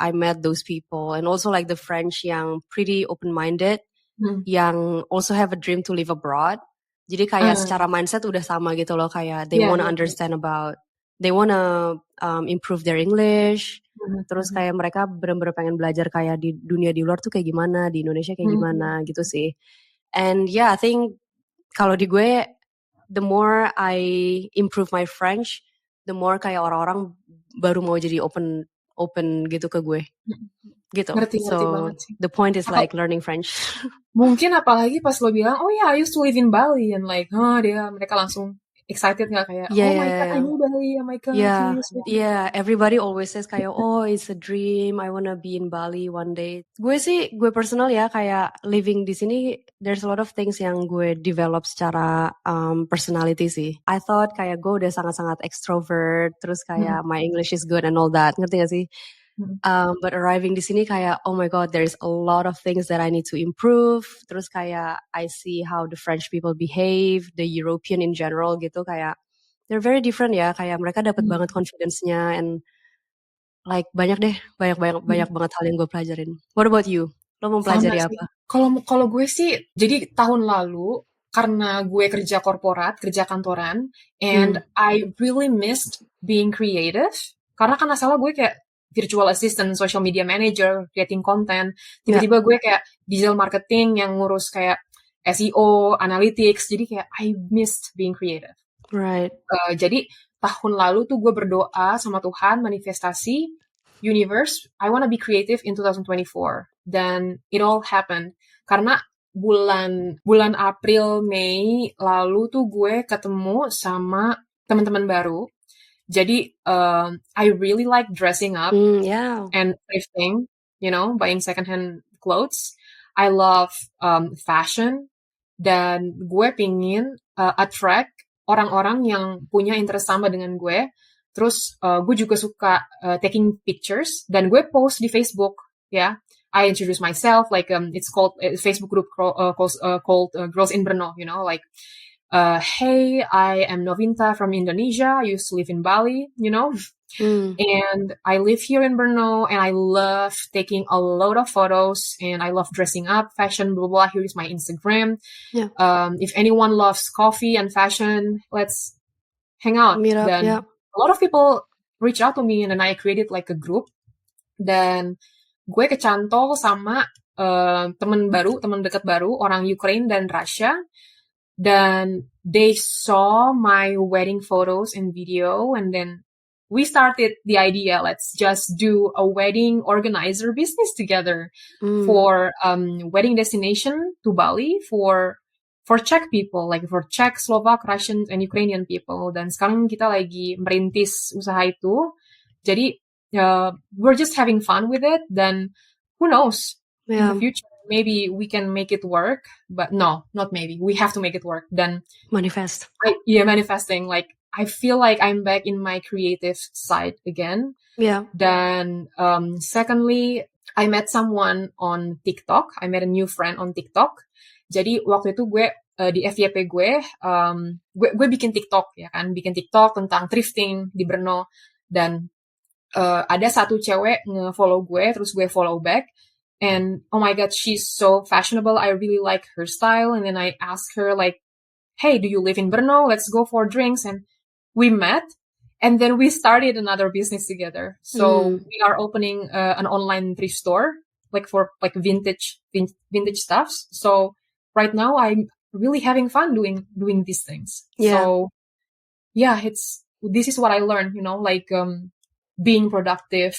I met those people, and also like the French yang pretty open-minded, yang also have a dream to live abroad. Jadi kayak secara mindset udah sama gitu loh, kayak they wanna understand about, they wanna improve their English. Terus kayak mereka bener-bener pengen belajar kayak di dunia di luar tuh kayak gimana, di Indonesia kayak gimana gitu sih. And yeah, I think kalau di gue, the more I improve my French, the more kayak orang-orang baru mau jadi open gitu ke gue. Gitu. Ngerti So banget sih. the point is like learning French. Mungkin apalagi pas lo bilang, oh yeah, I used to live in Bali, and like, mereka langsung excited nggak kayak, oh my god, I know Bali, oh my god. Yeah, everybody always says kayak, oh it's a dream, I wanna be in Bali one day. Gue personal ya, kayak living di sini, there's a lot of things yang gue develop secara personality sih. I thought kayak gue udah sangat-sangat extrovert, terus kayak my English is good and all that, ngerti gak sih? But arriving di sini kayak, oh my god, there's a lot of things that I need to improve. Terus kayak I see how the French people behave, the European in general gitu, kayak they're very different ya. Kayak mereka dapat banget confidence-nya, and like banyak banget hal yang gue pelajarin. What about you? Lo mau pelajari apa? Kalau gue sih, jadi tahun lalu karena gue kerja korporat, kerja kantoran, and I really missed being creative. Karena kan asalnya gue kayak virtual assistant, social media manager, creating content. Tiba-tiba gue kayak digital marketing yang ngurus kayak SEO, analytics. Jadi kayak I missed being creative. Right. Jadi tahun lalu tuh gue berdoa sama Tuhan, manifestasi, universe, I wanna be creative in 2024. Dan it all happened. Karena bulan April, Mei lalu tuh gue ketemu sama teman-teman baru. Jadi, I really like dressing up and thrifting, you know, buying secondhand clothes. I love fashion, dan gue pingin attract orang-orang yang punya interest sama dengan gue. Terus gue juga suka taking pictures, dan gue post di Facebook, ya. I introduce myself, like it's called a Facebook group called Girls in Brno, you know, like hey, I am Novinta from Indonesia. I used to live in Bali, you know, and I live here in Brno, and I love taking a lot of photos, and I love dressing up, fashion, blah, blah. Here is my Instagram. Yeah. If anyone loves coffee and fashion, let's hang out. Meet up, Then yeah. a lot of people reach out to me, and then I created like a group. Dan gue kecantol sama teman dekat baru, orang Ukraine dan Russia. Dan they saw my wedding photos and video, and then we started the idea, let's just do a wedding organizer business together for wedding destination to Bali for Czech people, like for Czech, Slovak, Russian, and Ukrainian people. Dan sekarang kita lagi merintis usaha itu. Jadi we're just having fun with it. Then who knows, in the future maybe we can make it work. But no, not maybe, we have to make it work. Then manifest. Manifesting. Like I feel like I'm back in my creative side again. Yeah. Then secondly, I met someone on TikTok. I met a new friend on TikTok. Jadi waktu itu gue di FYP gue bikin TikTok, ya kan, bikin TikTok tentang thrifting di Brno. Dan ada satu cewek nge-follow gue, terus gue follow back, and oh my god, she's so fashionable. I really like her style. And then I asked her like, hey, do you live in Brno? Let's go for drinks. And we met, and then we started another business together. So we are opening an online thrift store, like for like vintage stuffs. So right now I'm really having fun doing these things. Yeah. So yeah, this is what I learned, you know, like being productive,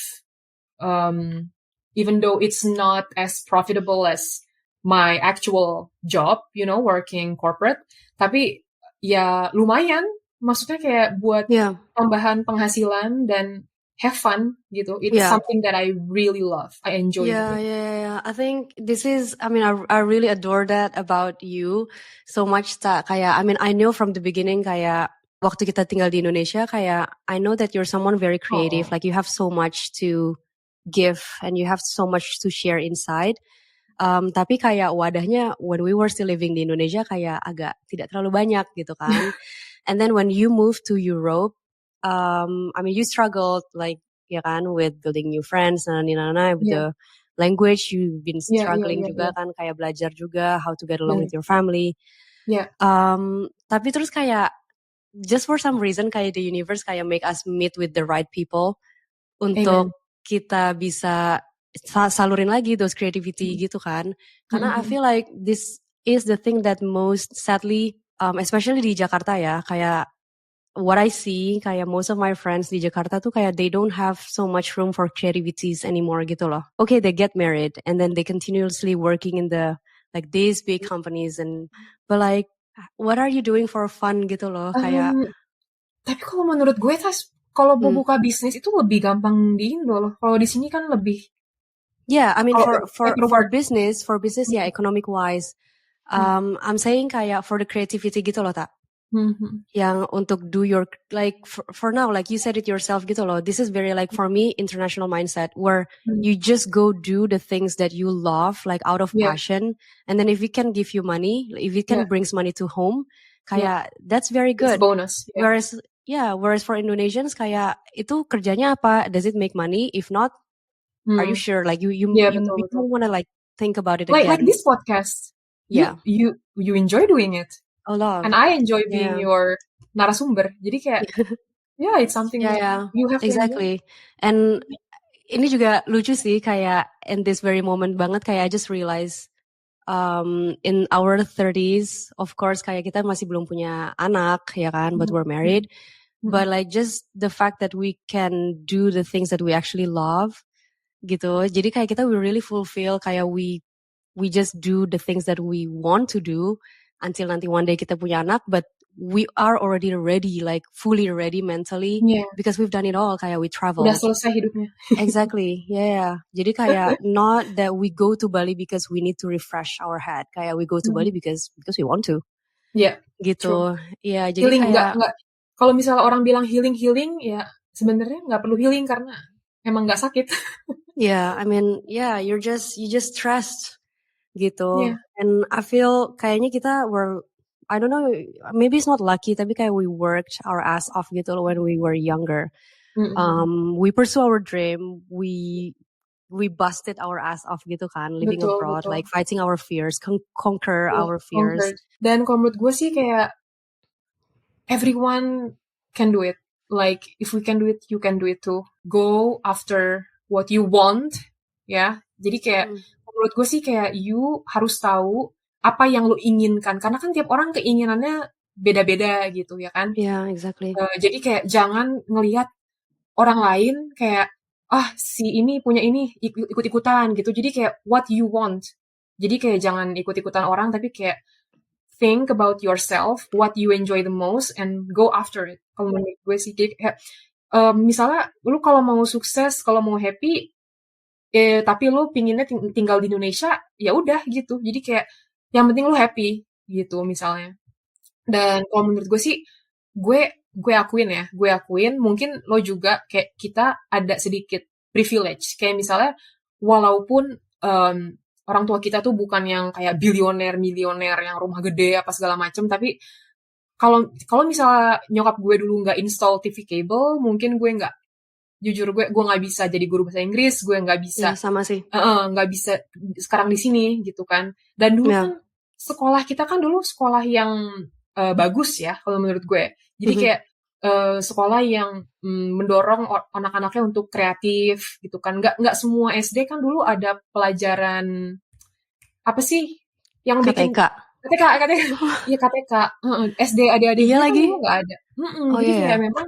even though it's not as profitable as my actual job, you know, working corporate, tapi ya lumayan, maksudnya kayak buat tambahan penghasilan dan have fun gitu. It's something that I really love. I enjoy it. Yeah. I think this is, I mean, I really adore that about you so much. Kayak, I mean, I know from the beginning kayak waktu kita tinggal di Indonesia, kayak I know that you're someone very creative. Like you have so much to give and you have so much to share inside. Tapi kayak wadahnya when we were still living di Indonesia kayak agak tidak terlalu banyak gitu kan. And then when you moved to Europe, I mean you struggled like ya kan with building new friends with the language. You've been struggling juga kan, kayak belajar juga how to get along with your family. Tapi terus kayak just for some reason kayak the universe kayak make us meet with the right people untuk kita bisa salurin lagi those creativity gitu kan. Karena I feel like this is the thing that most sadly, especially di Jakarta ya, kayak what I see, kayak most of my friends di Jakarta tuh kayak they don't have so much room for creativities anymore gitu loh. Okay, they get married and then they continuously working in the like these big companies but like what are you doing for fun gitu loh, kayak. Tapi kalau menurut gue kalau mau buka bisnis itu lebih gampang di Indo loh. Kalau di sini kan lebih. Yeah, I mean for business, yeah, economic wise, I'm saying kayak for the creativity gitu loh tak. Yang untuk do your like for now, like you said it yourself gitu loh. This is very like for me international mindset where you just go do the things that you love like out of passion, and then if it can give you money, if it can brings money to home, kayak that's very good. It's bonus. Whereas for Indonesians kayak itu kerjanya apa? Does it make money? If not, are you sure? Like you don't want to like think about it again. Like this podcast. Yeah, you enjoy doing it. A lot. And I enjoy being your narasumber. Jadi kayak, it's something you have exactly. And ini juga lucu sih, kayak in this very moment banget, kayak I just realize in our 30s, of course, kayak kita masih belum punya anak, ya kan, but we're married. But like just the fact that we can do the things that we actually love, gitu. Jadi kayak kita we really fulfill, kayak we just do the things that we want to do. Until nanti one day kita punya anak, but we are already ready, like fully ready mentally, because we've done it all. Kayak we travel. Udah selesai hidupnya. Exactly, yeah. Jadi kayak not that we go to Bali because we need to refresh our head. Kayak we go to Bali because we want to. Yeah. Gitu. Iya. Jadi healing kayak nggak. Kalau misalnya orang bilang healing, ya sebenarnya nggak perlu healing karena emang nggak sakit. Yeah, I mean, yeah, you just stressed gitu. Yeah. And I feel kayaknya kita I don't know, maybe it's not lucky, tapi kayak we worked our ass off gitu loh when we were younger. We pursue our dream, we busted our ass off gitu kan, living abroad, Betul. like fighting our fears, conquer our fears. Conquered. Dan kalau menurut gue sih kayak everyone can do it. Like if we can do it, you can do it too. Go after what you want, ya. Jadi kayak menurut gue sih kayak you harus tahu apa yang lo inginkan, karena kan tiap orang keinginannya beda-beda gitu ya kan. Yeah, exactly. Jadi kayak jangan ngelihat orang lain kayak si ini punya ini ikut-ikutan gitu. Jadi kayak what you want. Jadi kayak jangan ikut-ikutan orang, tapi kayak think about yourself, what you enjoy the most, and go after it. Kalau menurut gue sih, jadi kayak misalnya lu kalau mau sukses, kalau mau happy, tapi lu pinginnya tinggal di Indonesia, ya udah gitu. Jadi kayak yang penting lu happy gitu misalnya. Dan kalau menurut gue sih, gue akuin mungkin lo juga kayak kita ada sedikit privilege. Kayak misalnya walaupun orang tua kita tuh bukan yang kayak milioner yang rumah gede apa segala macem, tapi kalau misalnya nyokap gue dulu nggak install TV cable, mungkin gue nggak, jujur gue nggak bisa jadi guru bahasa Inggris, gue nggak bisa, sama sih, nggak bisa sekarang di sini gitu kan. Dan dulu kan sekolah kita kan dulu sekolah yang bagus ya kalau menurut gue. Jadi kayak sekolah yang mendorong anak-anaknya untuk kreatif gitu kan. Nggak semua SD kan dulu ada pelajaran apa sih yang bikin KTK. Iya KTK. SD adik-adik iya lagi dulu nggak ada. Jadi kayak memang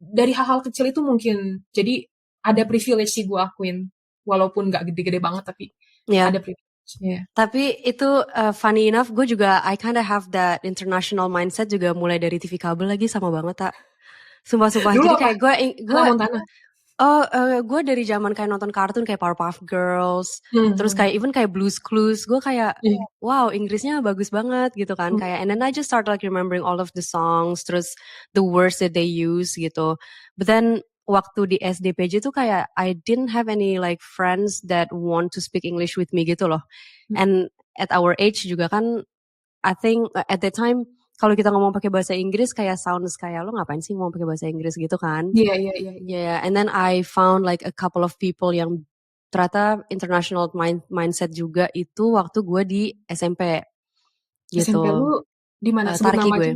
dari hal-hal kecil itu mungkin jadi ada privilege sih gue akuin, walaupun nggak gede-gede banget tapi ada privilege. Yeah. Tapi itu funny enough, gue juga I kinda have that international mindset juga mulai dari TV kabel lagi, sama banget tak. Sumpah. Jadi kayak gue Montana. Gue dari zaman kayak nonton kartun kayak Powerpuff Girls, terus kayak even kayak Blue's Clues, gue kayak wow Inggrisnya bagus banget gitu kan, kayak and then I just start like remembering all of the songs, terus the words that they use gitu. But then waktu di SDPJ tuh kayak I didn't have any like friends that want to speak English with me gitu loh. And at our age juga kan, I think at that time kalau kita ngomong pakai bahasa Inggris kayak sounds kayak lo ngapain sih ngomong pakai bahasa Inggris gitu kan? Yeah. And then I found like a couple of people yang ternyata international mindset juga itu waktu gue di SMP. Gitu. SMP lu di mana? Tarki gue.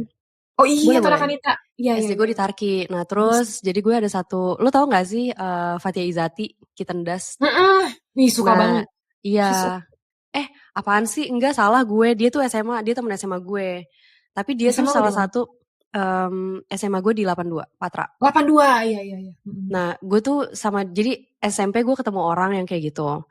Oh iya, Tarakanita. Iya. SD gue di Tarki. Nah terus jadi gue ada satu, lo tau gak sih Fatia Izati, Kitendas? Nih suka banget. Iya. Apaan sih? Enggak, salah gue. Dia tuh SMA, dia temen SMA gue. Tapi dia tuh salah satu SMA gue di 82, Patra. 82, iya. Nah, gue tuh jadi SMP gue ketemu orang yang kayak gitu.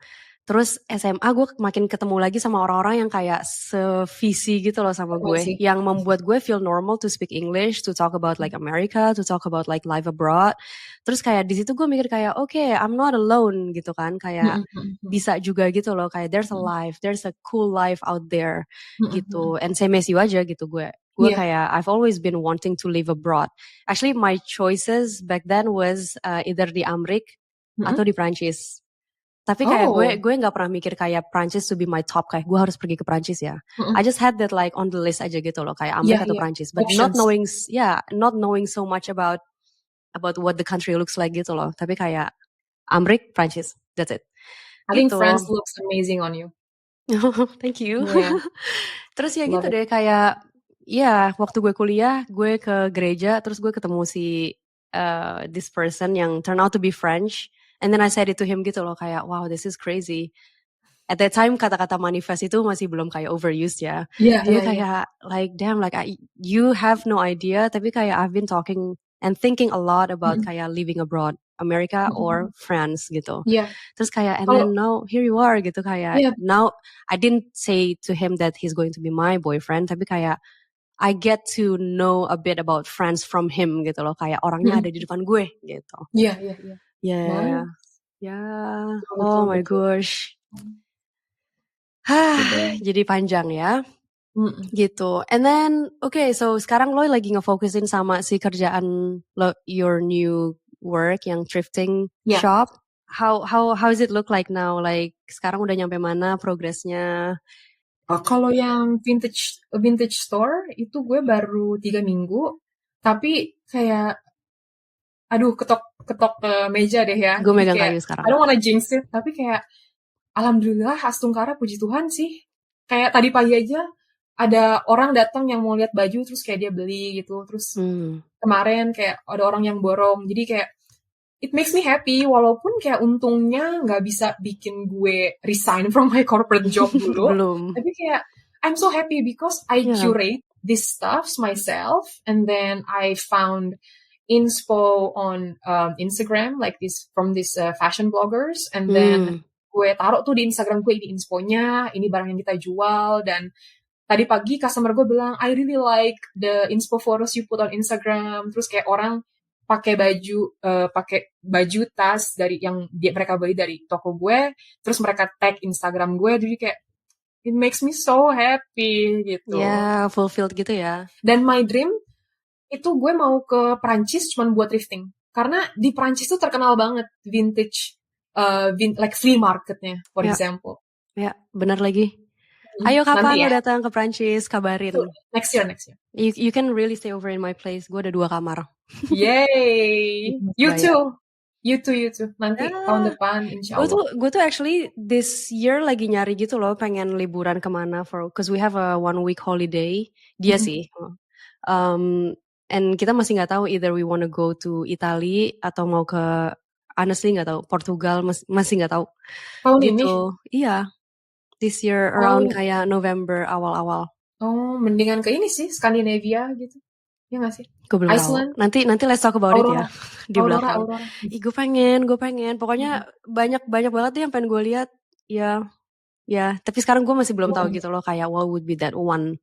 Terus SMA gue makin ketemu lagi sama orang-orang yang kayak sevisi gitu loh sama gue. Yang membuat gue feel normal to speak English, to talk about like America, to talk about like life abroad. Terus kayak di situ gue mikir kayak okay, I'm not alone gitu kan. Kayak bisa juga gitu loh. Kayak there's a life, there's a cool life out there gitu. And same as you aja gitu gue. Gue kayak I've always been wanting to live abroad. Actually my choices back then was either di Amrik atau di Prancis. Tapi kayak gue gak pernah mikir kayak Prancis to be my top, kayak gue harus pergi ke Prancis ya. I just had that like on the list aja gitu loh, kayak Amrik atau Prancis. But not knowing so much about what the country looks like gitu loh. Tapi kayak Amrik, Prancis, that's it. I think France looks amazing on you. Thank you. Yeah. Terus ya gitu deh, kayak waktu gue kuliah, gue ke gereja, terus gue ketemu si this person yang turn out to be French. And then I said it to him gitu loh, kayak wow this is crazy. At that time kata-kata manifest itu masih belum kayak overused ya. Jadi kayak like damn, like you have no idea, tapi kayak I've been talking and thinking a lot about kayak living abroad, America or France gitu. Terus kayak and then now here you are gitu, kayak now I didn't say to him that he's going to be my boyfriend, tapi kayak I get to know a bit about France from him gitu loh, kayak orangnya ada di depan gue gitu. Iya. Yeah. Oh my gosh. Jadi panjang ya. Gitu. And then, okay, so sekarang lo lagi ngefokusin sama si kerjaan lo, your new work yang thrifting shop. how does it look like now? Like sekarang udah nyampe mana progresnya? Kalau yang vintage store itu gue baru 3 minggu, tapi kayak aduh ketok ke meja deh ya. Gue Jadi megang kayak kayu I sekarang. don't wanna jinx it, tapi kayak alhamdulillah Astungkara puji Tuhan sih. Kayak tadi pagi aja ada orang datang yang mau lihat baju terus kayak dia beli gitu. Terus kemarin kayak ada orang yang borong. Jadi kayak it makes me happy walaupun kayak untungnya nggak bisa bikin gue resign from my corporate job dulu. Belum. Tapi kayak I'm so happy because I curate these stuffs myself and then I found inspo on Instagram like this from these fashion bloggers and then gue taruh tuh di Instagram gue ini insponya, ini barang yang kita jual dan tadi pagi customer gue bilang I really like the inspo photos you put on Instagram. Terus kayak orang pakai baju tas dari yang mereka beli dari toko gue, terus mereka tag Instagram gue, jadi kayak it makes me so happy gitu. Ya, fulfilled gitu ya. Dan my dream itu gue mau ke Prancis cuman buat thrifting. Karena di Prancis tuh terkenal banget vintage, like flea marketnya, for example. Ya, benar lagi. Ayo kapan lo datang ke Prancis, kabarin. Next year. You can really stay over in my place. Gue ada 2 kamar. Yay! You too. Nanti tahun depan insya Allah. Gue tuh actually this year lagi nyari gitu loh, pengen liburan kemana cause we have a 1 week holiday. Dia sih. And kita masih nggak tahu either we wanna go to Italy atau mau ke honestly nggak tahu Portugal masih nggak tahu. Tahun gitu. ini? Iya. This year around kayak November awal-awal. Oh, mendingan ke ini sih Skandinavia gitu. Ya nggak sih? Gue belum Iceland. Tahu. Nanti let's talk about it ya di belakang. Aurora. Gue pengen. Pokoknya banyak banget deh yang pengen gue lihat. Ya. Tapi sekarang gue masih belum tahu gitu loh kayak what would be that one.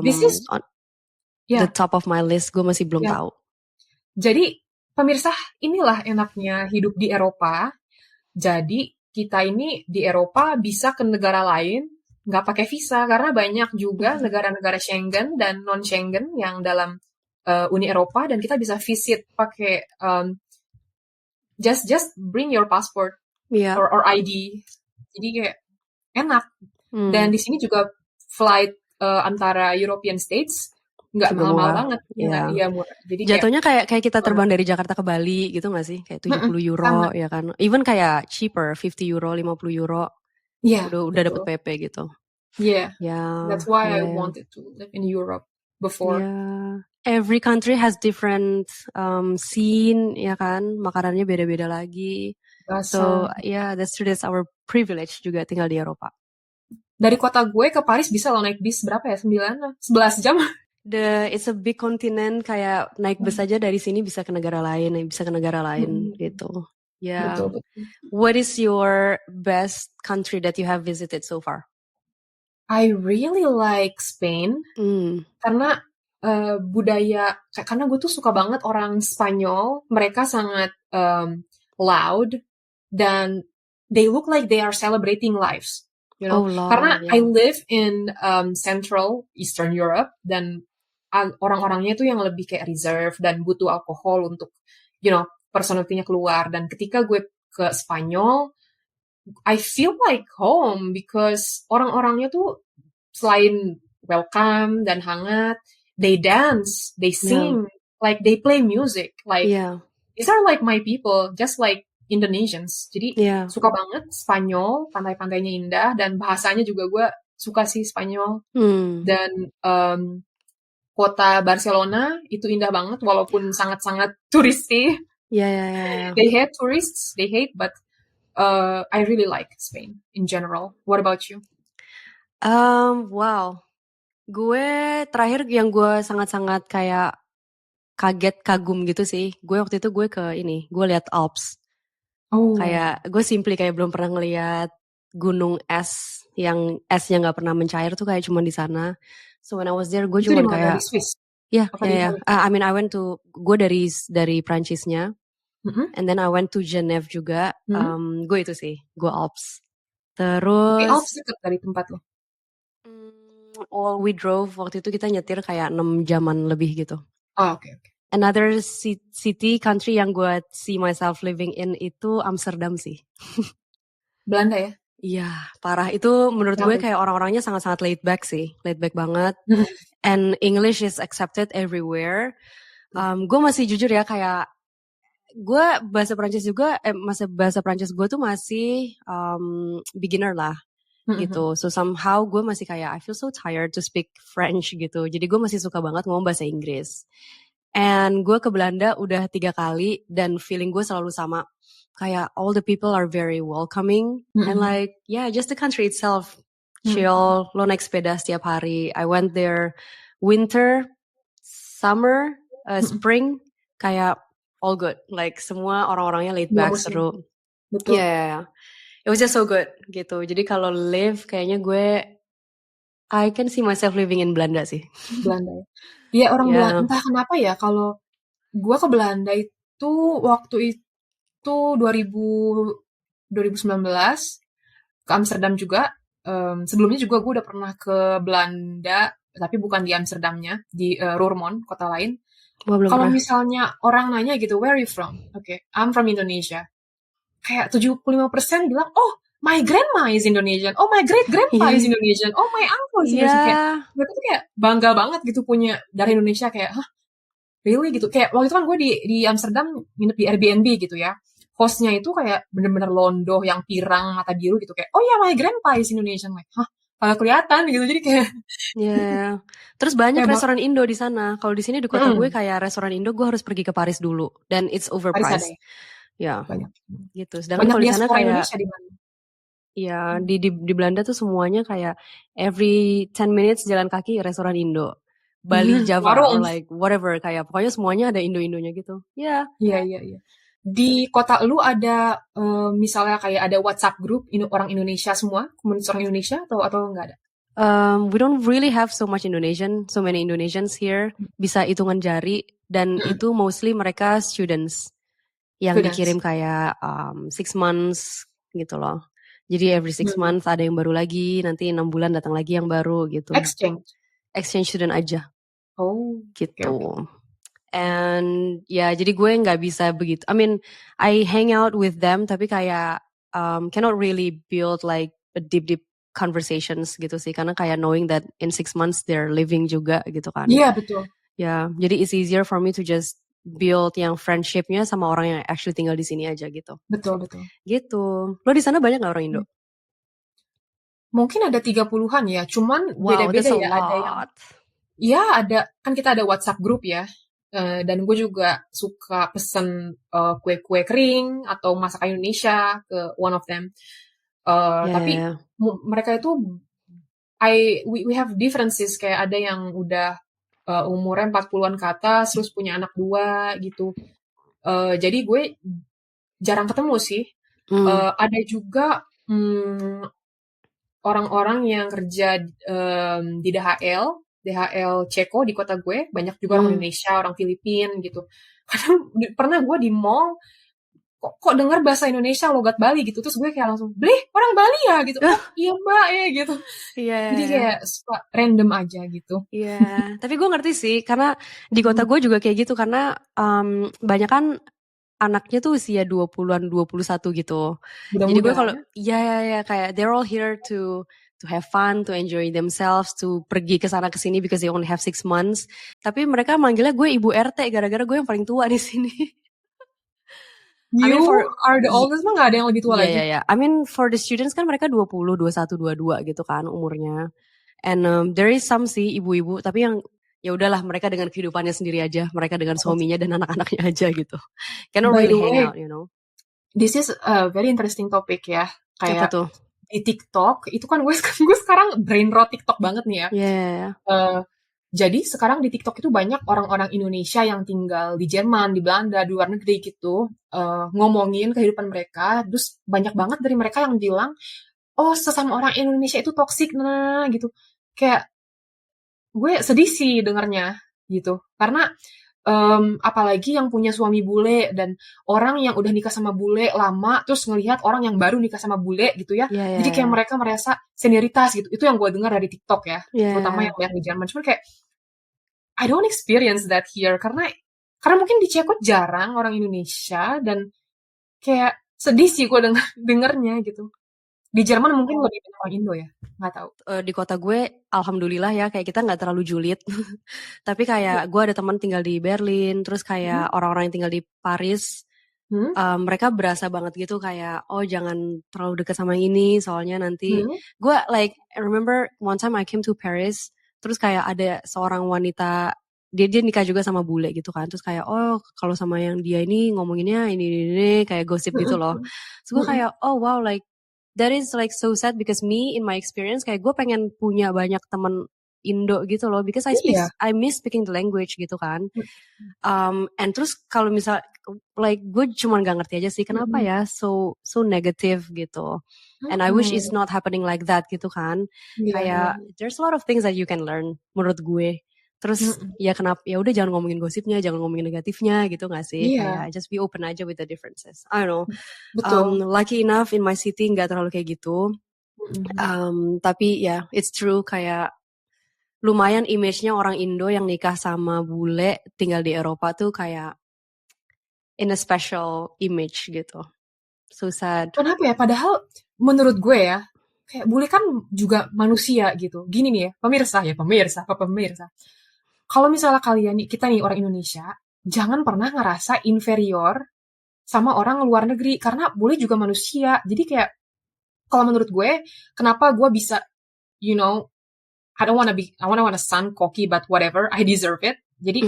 This is on the top of my list. Gue masih belum tahu. Jadi pemirsa, inilah enaknya hidup di Eropa. Jadi kita ini di Eropa bisa ke negara lain nggak pakai visa karena banyak juga negara-negara Schengen dan non Schengen yang dalam Uni Eropa dan kita bisa visit pakai just bring your passport or ID. Jadi kayak enak. Dan di sini juga flight antara European States nggak mahal-mahal banget. Iya murah. Jadi jatuhnya kayak kita terbang dari Jakarta ke Bali gitu nggak sih? Kayak 70 euro ya kan. Even kayak cheaper 50 euro, 50 euro. Udah dapet PP gitu. Yeah. That's why I wanted to live in Europe before. Yeah. Every country has different scene ya kan. Makanannya beda-beda lagi. So that's true. That's our privilege juga tinggal di Eropa. Dari kota gue ke Paris bisa lo naik bis berapa ya? 11 jam. It's a big continent, kayak naik bus aja dari sini bisa ke negara lain gitu. Yeah. Betul. What is your best country that you have visited so far? I really like Spain karena budaya, karena gue tuh suka banget orang Spanyol, mereka sangat loud dan they look like they are celebrating lives, you know. Karena I live in Central Eastern Europe dan orang-orangnya tuh yang lebih kayak reserve dan butuh alkohol untuk, you know, personality-nya keluar. Dan ketika gue ke Spanyol, I feel like home because orang-orangnya tuh selain welcome dan hangat, they dance, they sing, like they play music, like these are like my people, just like Indonesians. Jadi suka banget Spanyol, pantai-pantainya indah dan bahasanya juga gue suka sih Spanyol. Dan kota Barcelona itu indah banget walaupun sangat-sangat touristy. They hate tourists, but I really like Spain in general. What about you? Wow. Gue terakhir yang gue sangat-sangat kayak kaget, kagum gitu sih. Gue waktu itu gue lihat Alps. Kayak gue simply kayak belum pernah ngeliat gunung es yang esnya nggak pernah mencair tuh kayak cuma di sana. So when I was there, gue cuma kayak I mean I went to, gue dari Prancisnya. And then I went to Geneva juga. Gue itu sih, gue Alps. Terus Alps dekat dari tempat lo? We drove, waktu itu kita nyetir kayak 6 jaman lebih gitu. Oke. Another city, country yang gue see myself living in itu Amsterdam sih. Belanda ya? Iya, parah. Itu menurut gue kayak orang-orangnya sangat-sangat laid back sih. Laid back banget. And English is accepted everywhere. Gue masih jujur ya kayak gue bahasa Prancis juga, bahasa Prancis gue tuh masih beginner lah. Gitu. So somehow gue masih kayak I feel so tired to speak French gitu. Jadi gue masih suka banget ngomong bahasa Inggris. And gue ke Belanda udah 3 kali dan feeling gue selalu sama. Kayak all the people are very welcoming. And like, yeah, just the country itself. Chill, lo naik sepeda setiap hari. I went there winter, summer, spring, kayak all good. Like semua orang-orangnya laid back, seru. Betul. Yeah. It was just so good gitu. Jadi kalau live kayaknya I can see myself living in Belanda sih. Belanda ya. Iya orang Belanda, entah kenapa ya kalau gue ke Belanda itu waktu itu 2019 ke Amsterdam juga. Sebelumnya juga gue udah pernah ke Belanda, tapi bukan di Amsterdamnya, di Roermond, kota lain. Kalau misalnya orang nanya gitu, where are you from? Okay, I'm from Indonesia. Kayak 75% bilang, oh, my grandma is Indonesian. Oh, my great-grandpa is Indonesian. Oh, my uncle is Indonesian. Kayak, mereka tuh kayak bangga banget gitu punya dari Indonesia. Kayak, hah, really gitu. Kayak waktu itu kan gue di Amsterdam nginep di Airbnb gitu ya. Hostnya itu kayak bener-bener londo yang pirang, mata biru gitu. Kayak, oh ya, my grandpa is Indonesian. Like, hah, kagak kelihatan gitu. Jadi kayak... Yeah. Terus banyak restoran Indo di sana. Kalau di sini di kota gue kayak restoran Indo gue harus pergi ke Paris dulu. Dan it's overpriced. Ya, banyak gitu. Sedangkan kalau di sana kayak Indonesia di mana? Ya, di Belanda tuh semuanya kayak every 10 minutes jalan kaki restoran Indo. Bali, Java, or like whatever, kayak pokoknya semuanya ada Indo-Indonya gitu. Ya. Iya. Di kota lu ada misalnya kayak ada WhatsApp group orang Indonesia semua, komunitas orang Indonesia atau enggak ada? We don't really have so many Indonesians here. Bisa hitungan jari dan itu mostly mereka students yang dikirim kayak 6 months gitu loh. Jadi every 6 months ada yang baru lagi, nanti 6 bulan datang lagi yang baru gitu. Exchange student aja. Oh, gitu. Okay. And ya, jadi gue nggak bisa begitu. I mean, I hang out with them, tapi kayak cannot really build like a deep conversations gitu sih, karena kayak knowing that in 6 months they're living juga gitu kan. Iya, betul. Ya, jadi it's easier for me to just build yang friendship-nya sama orang yang actually tinggal di sini aja gitu. Betul. Gitu. Lo di sana banyak gak orang Indo? Mungkin ada 30-an ya, cuman beda-beda ya. Ada yang, ya ada, kan kita ada WhatsApp group ya. Dan gue juga suka pesen kue-kue kering atau masakan Indonesia ke one of them. Tapi mereka itu, we have differences. Kayak ada yang udah umurnya 40-an ke atas, terus punya anak 2 gitu. Jadi gue jarang ketemu sih. Ada juga orang-orang yang kerja di DHL Ceko di kota gue. Banyak juga orang Indonesia, orang Filipina gitu. Kadang pernah gue di mall, kok denger bahasa Indonesia, logat Bali gitu. Terus gue kayak langsung, "Bleh, orang Bali ya?" gitu. "Oh, iya mbak ya," gitu. Jadi kayak suka random aja gitu. Iya, tapi gue ngerti sih, karena di kota gue juga kayak gitu, karena banyak kan anaknya tuh usia 20-an, 21 gitu. Jadi gue kalau ya kayak they're all here to have fun, to enjoy themselves, to pergi ke sana ke sini because they only have 6 months. Tapi mereka manggilnya gue Ibu RT gara-gara gue yang paling tua di sini. You are the oldest, mah gak ada yang lebih tua lagi? Iya. I mean for the students kan mereka 20, 21, 22 gitu kan umurnya. And there is some sih ibu-ibu, tapi yang ya udahlah mereka dengan kehidupannya sendiri aja, mereka dengan suaminya dan anak-anaknya aja gitu. Cannot really hang out, you know. This is a very interesting topic ya. Kayak apa tuh? Di TikTok, itu kan gue sekarang brain rot TikTok banget nih ya. Yeah. Jadi sekarang di TikTok itu banyak orang-orang Indonesia yang tinggal di Jerman, di Belanda, di luar negeri gitu, ngomongin kehidupan mereka. Terus banyak banget dari mereka yang bilang, oh sesama orang Indonesia itu toksik, nah gitu. Kayak gue sedih sih dengarnya gitu. Karena apalagi yang punya suami bule dan orang yang udah nikah sama bule lama, terus ngelihat orang yang baru nikah sama bule gitu ya. Jadi kayak mereka merasa senioritas gitu. Itu yang gue dengar dari TikTok ya. Terutama yang di Jerman. Cuman kayak I don't experience that here. Karena Karena mungkin di Ceko jarang orang Indonesia dan kayak sedih sih gue dengernya gitu. Di Jerman mungkin lebih banyak orang Indo ya, nggak tahu. Di kota gue, alhamdulillah ya, kayak kita nggak terlalu julid. Tapi kayak gue ada teman tinggal di Berlin, terus kayak orang-orang yang tinggal di Paris, mereka berasa banget gitu kayak, oh jangan terlalu dekat sama yang ini, soalnya nanti gue like I remember one time I came to Paris, terus kayak ada seorang wanita dia nikah juga sama bule gitu kan, terus kayak oh kalau sama yang dia ini ngomonginnya ini kayak gosip gitu loh. Terus gue kayak oh wow like that is like so sad because me in my experience kayak gue pengen punya banyak teman Indo gitu loh because I miss speaking the language gitu kan. And terus kalau misal like gue cuma gak ngerti aja sih kenapa ya so negative gitu. And I wish it's not happening like that gitu kan. Kayak there's a lot of things that you can learn menurut gue. Terus ya kenapa ya udah jangan ngomongin gosipnya, jangan ngomongin negatifnya gitu gak sih? Kayak just be open aja with the differences. I don't know. Betul. Lucky enough in my city gak terlalu kayak gitu. Tapi ya it's true kayak lumayan image-nya orang Indo yang nikah sama bule tinggal di Eropa tuh kayak in a special image gitu. So sad. Kenapa ya? Padahal menurut gue ya, kayak bule kan juga manusia gitu. Gini nih ya, pemirsa. Kalau misalnya kalian, kita nih orang Indonesia, jangan pernah ngerasa inferior sama orang luar negeri. Karena bule juga manusia. Jadi kayak, kalau menurut gue, kenapa gue bisa, you know, I wanna sound cocky, but whatever, I deserve it. Jadi,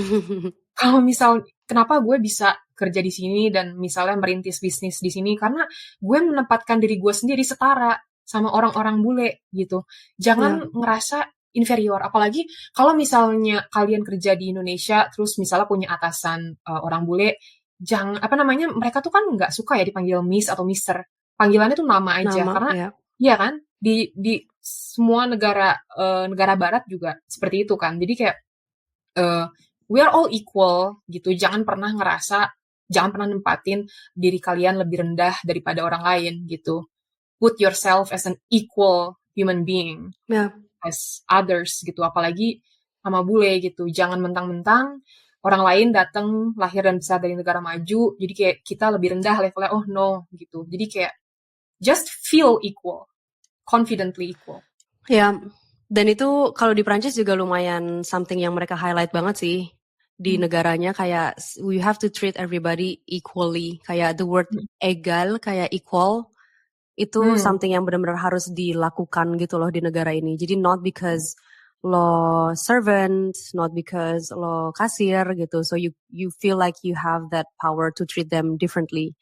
kalau misal, kenapa gue bisa kerja di sini dan misalnya merintis bisnis di sini, karena gue menempatkan diri gue sendiri setara sama orang-orang bule gitu. Jangan ngerasa inferior, apalagi kalau misalnya kalian kerja di Indonesia, terus misalnya punya atasan orang bule, mereka tuh kan nggak suka ya dipanggil Miss atau Mister. Panggilannya tuh nama aja, karena iya kan, di semua negara barat juga seperti itu kan. Jadi kayak we are all equal gitu. Jangan pernah nempatin diri kalian lebih rendah daripada orang lain gitu. Put yourself as an equal human being as others gitu. Apalagi sama bule gitu. Jangan mentang-mentang orang lain datang lahir dan besar dari negara maju, jadi kayak kita lebih rendah levelnya. Oh no gitu. Jadi kayak just feel equal, confidently equal. Ya, dan itu kalau di Prancis juga lumayan something yang mereka highlight banget sih di negaranya, kayak we have to treat everybody equally. Kayak the word egal, kayak equal, itu something yang benar-benar harus dilakukan gitu loh di negara ini. Jadi not because lo servant, not because lo kasir gitu, so you feel like you have that power to treat them differently,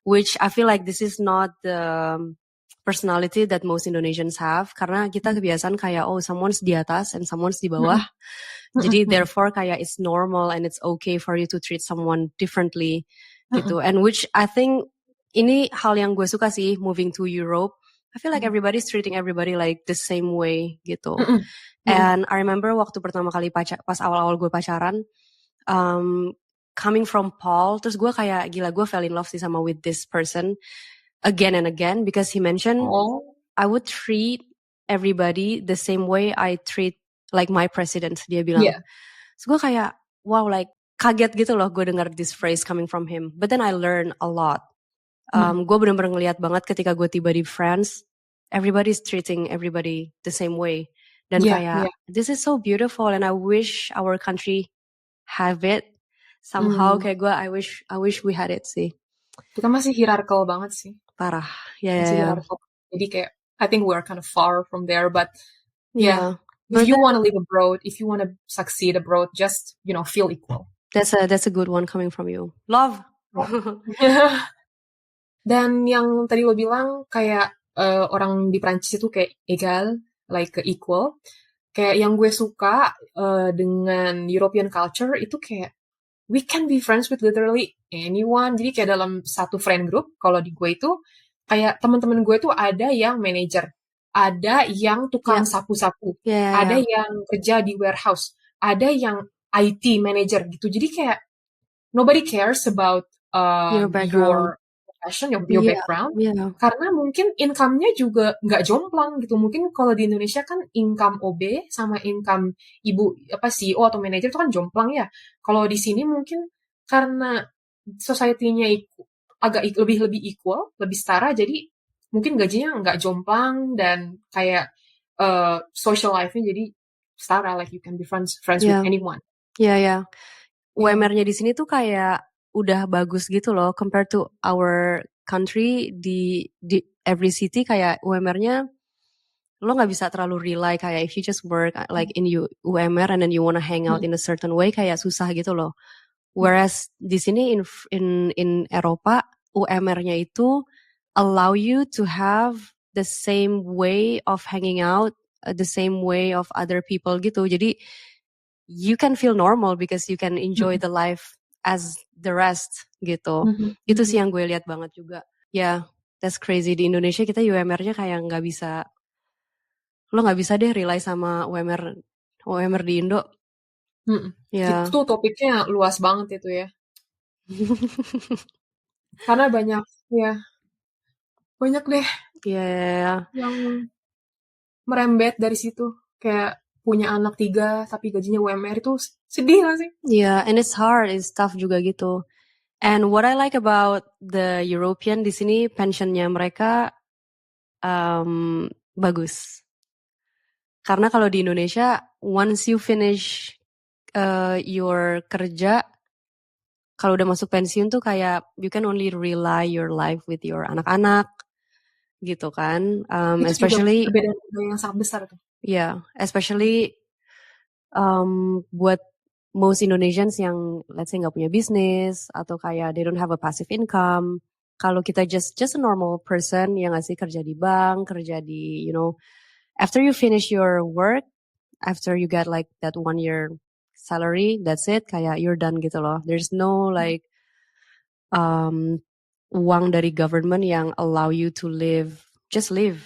which I feel like this is not the personality that most Indonesians have, karena kita kebiasaan kayak oh someone's di atas and someone's di bawah. Jadi therefore kayak it's normal and it's okay for you to treat someone differently gitu. And which I think ini hal yang gue suka sih moving to Europe. I feel like everybody's treating everybody like the same way gitu. And I remember waktu pertama kali pas awal-awal gue pacaran, coming from Paul, terus gue kayak gila, gue fell in love sih sama with this person again and again because he mentioned I would treat everybody the same way I treat like my president, dia bilang. So gue kayak wow, like kaget gitu loh gue dengar this phrase coming from him. But then I learned a lot. Gue bener-bener ngeliat banget ketika gue tiba di France, everybody's treating everybody the same way. Dan kayak this is so beautiful and I wish our country have it somehow. Kayak gue I wish we had it sih. Kita masih hierarchical banget sih. Parah. Jadi kayak I think we are kind of far from there, but if you want to live abroad, if you want to succeed abroad, just feel equal. That's a good one coming from you. Love. Dan yang tadi lo bilang kayak orang di Prancis itu kayak egal, like equal. Kayak yang gue suka dengan European culture itu kayak we can be friends with literally anyone. Jadi kayak dalam satu friend group, kalau di gue itu kayak teman-teman gue tuh ada yang manager, ada yang tukang sapu-sapu, ada yang kerja di warehouse, ada yang IT manager gitu. Jadi kayak nobody cares about your profession, your background, karena mungkin income-nya juga nggak jomplang gitu. Mungkin kalau di Indonesia kan income OB sama income CEO atau manager itu kan jomplang ya. Kalau di sini mungkin karena society-nya agak lebih equal, lebih setara, jadi mungkin gajinya nggak jomplang dan kayak social life-nya jadi setara, like you can be friends with anyone. Yeah. UMR-nya di sini tuh kayak udah bagus gitu loh compared to our country. Di every city kayak UMR-nya lo nggak bisa terlalu rely kayak if you just work like in UMR and then you wanna hang out in a certain way kayak susah gitu loh. Whereas di sini in Eropa UMR-nya itu allow you to have the same way of hanging out, the same way of other people gitu. Jadi you can feel normal because you can enjoy the life as the rest gitu. Itu sih yang gue lihat banget juga. Yeah, that's crazy. Di Indonesia kita UMR-nya kayak nggak bisa, lo nggak bisa deh rely sama UMR di Indo. Yeah. Itu topiknya luas banget itu ya. Karena banyak deh yang merembet dari situ. Kayak punya anak 3 tapi gajinya UMR itu sedih gak sih? Yeah, and it's hard, it's tough juga gitu. And what I like about the European di sini pensionnya mereka bagus. Karena kalau di Indonesia once you finish your kerja, kalau udah masuk pensiun tuh kayak you can only rely your life with your anak-anak gitu kan. Itu Especially juga perbedaan yang sangat besar tuh. Yeah, especially buat most Indonesians yang let's say nggak punya bisnis atau kayak they don't have a passive income. Kalau kita just a normal person yang nggak sih kerja di bank, kerja di after you finish your work, after you get like that 1 year salary, that's it, kayak you're done gitu loh. There's no like uang dari government yang allow you to just live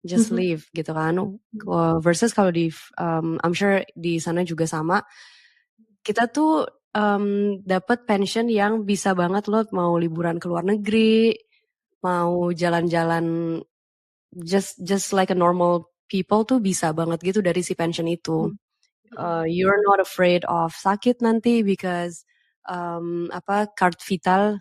gitu kan. Versus kalau di I'm sure di sana juga sama. Kita tuh dapat pension yang bisa banget lo mau liburan ke luar negeri, mau jalan-jalan just like a normal people tuh bisa banget gitu dari si pension itu. You're not afraid of sakit nanti because card vital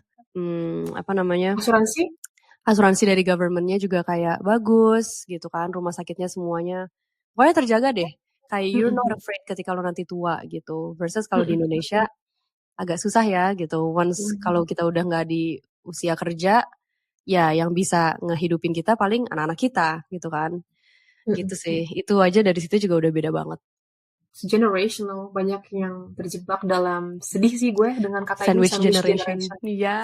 asuransi dari governmentnya juga kayak bagus gitu kan, rumah sakitnya semuanya pokoknya terjaga deh, kayak you're not afraid ketika lo nanti tua gitu. Versus kalau di Indonesia agak susah ya gitu, once kalau kita udah nggak di usia kerja ya yang bisa ngehidupin kita paling anak-anak kita gitu kan. Gitu sih, itu aja dari situ juga udah beda banget. Generational, banyak yang terjebak dalam sedih sih gue dengan kata sandwich ini generation. Iya.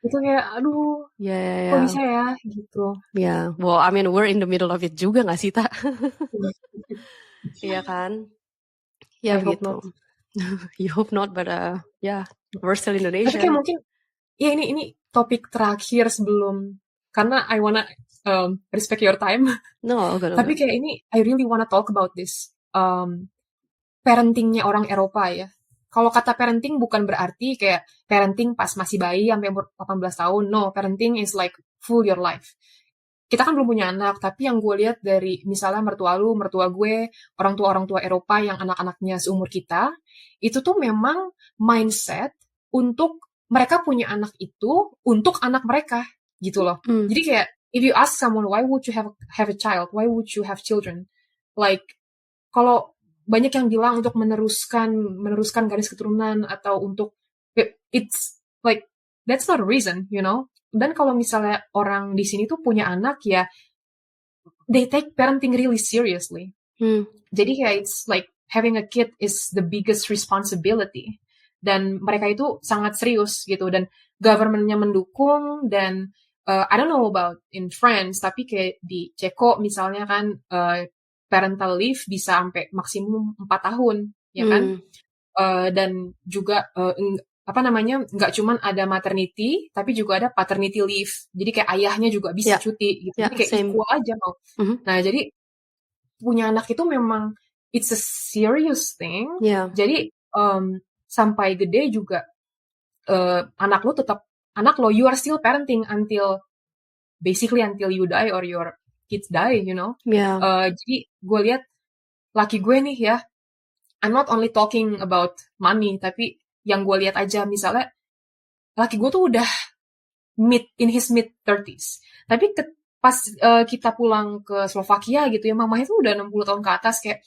Itu kayak aduh. Kok bisa ya gitu. Yeah. Well, I mean we're in the middle of it juga gak sih, Ta? Iya kan? Ya begitu. You hope not, but yeah, we're still Indonesian. Tapi kayak mungkin ya ini topik terakhir sebelum, karena I wanna respect your time. No, Tapi kayak ini I really wanna talk about this. Parentingnya orang Eropa ya. Kalau kata parenting bukan berarti kayak parenting pas masih bayi sampai umur 18 tahun. No, parenting is like full your life. Kita kan belum punya anak, tapi yang gue lihat dari misalnya mertua gue, orang tua Eropa yang anak-anaknya seumur kita, itu tuh memang mindset untuk mereka punya anak itu untuk anak mereka gitu loh. Jadi kayak if you ask someone why would you have a child, why would you have children, like kalau banyak yang bilang untuk meneruskan garis keturunan atau untuk it's like that's not a reason, you know. Dan kalau misalnya orang di sini tuh punya anak ya they take parenting really seriously. Jadi kayak it's like having a kid is the biggest responsibility dan mereka itu sangat serius gitu dan government-nya mendukung dan I don't know about in France tapi kayak di Ceko misalnya kan parental leave bisa sampai maksimum 4 tahun, ya kan? Dan juga nggak cuman ada maternity, tapi juga ada paternity leave. Jadi kayak ayahnya juga bisa cuti, gitu. Jadi kayak equal aja mau. Nah, jadi punya anak itu memang it's a serious thing. Jadi sampai gede juga anak lo you are still parenting until you die or your kids die, you know. Jadi gue lihat laki gue nih ya, I'm not only talking about money, tapi yang gue lihat aja misalnya laki gue tuh udah in his mid 30s. Tapi pas kita pulang ke Slovakia gitu ya, mamanya tuh udah 60 tahun ke atas, kayak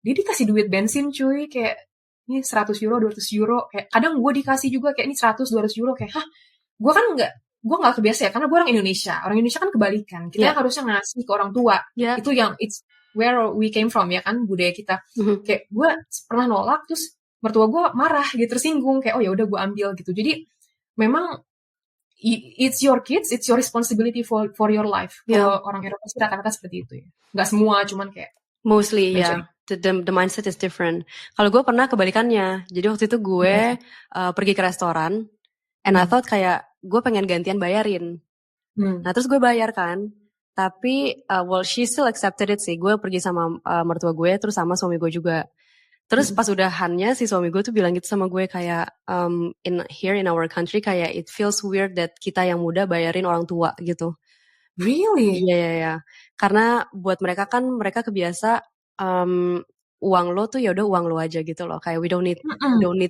dia dikasih duit bensin cuy, kayak ini 100 euro, 200 euro, kayak kadang gue dikasih juga kayak ini 100, 200 euro, kayak hah, gue nggak kebiasa ya, karena gue orang Indonesia kan kebalikan, kita harusnya ngasih ke orang tua, itu yang it's where we came from ya kan, budaya kita. Kayak gue pernah nolak, terus mertua gue marah gitu, tersinggung, kayak oh ya udah gue ambil gitu. Jadi memang it's your kids, it's your responsibility for your life. Kalau orang Eropa sih rata-rata seperti itu ya. Nggak semua, cuman kayak mostly ya. The mindset is different. Kalau gue pernah kebalikannya. Jadi waktu itu gue pergi ke restoran, and I thought kayak gue pengen gantian bayarin. Nah terus gue bayar kan. Tapi well she still accepted it sih. Gue pergi sama mertua gue, terus sama suami gue juga. Terus pas udahannya si suami gue tuh bilang gitu sama gue kayak in our country kayak it feels weird that kita yang muda bayarin orang tua gitu. Really? Iya. Karena buat mereka kan mereka kebiasa uang lo tuh ya udah uang lo aja gitu loh. Kayak we don't need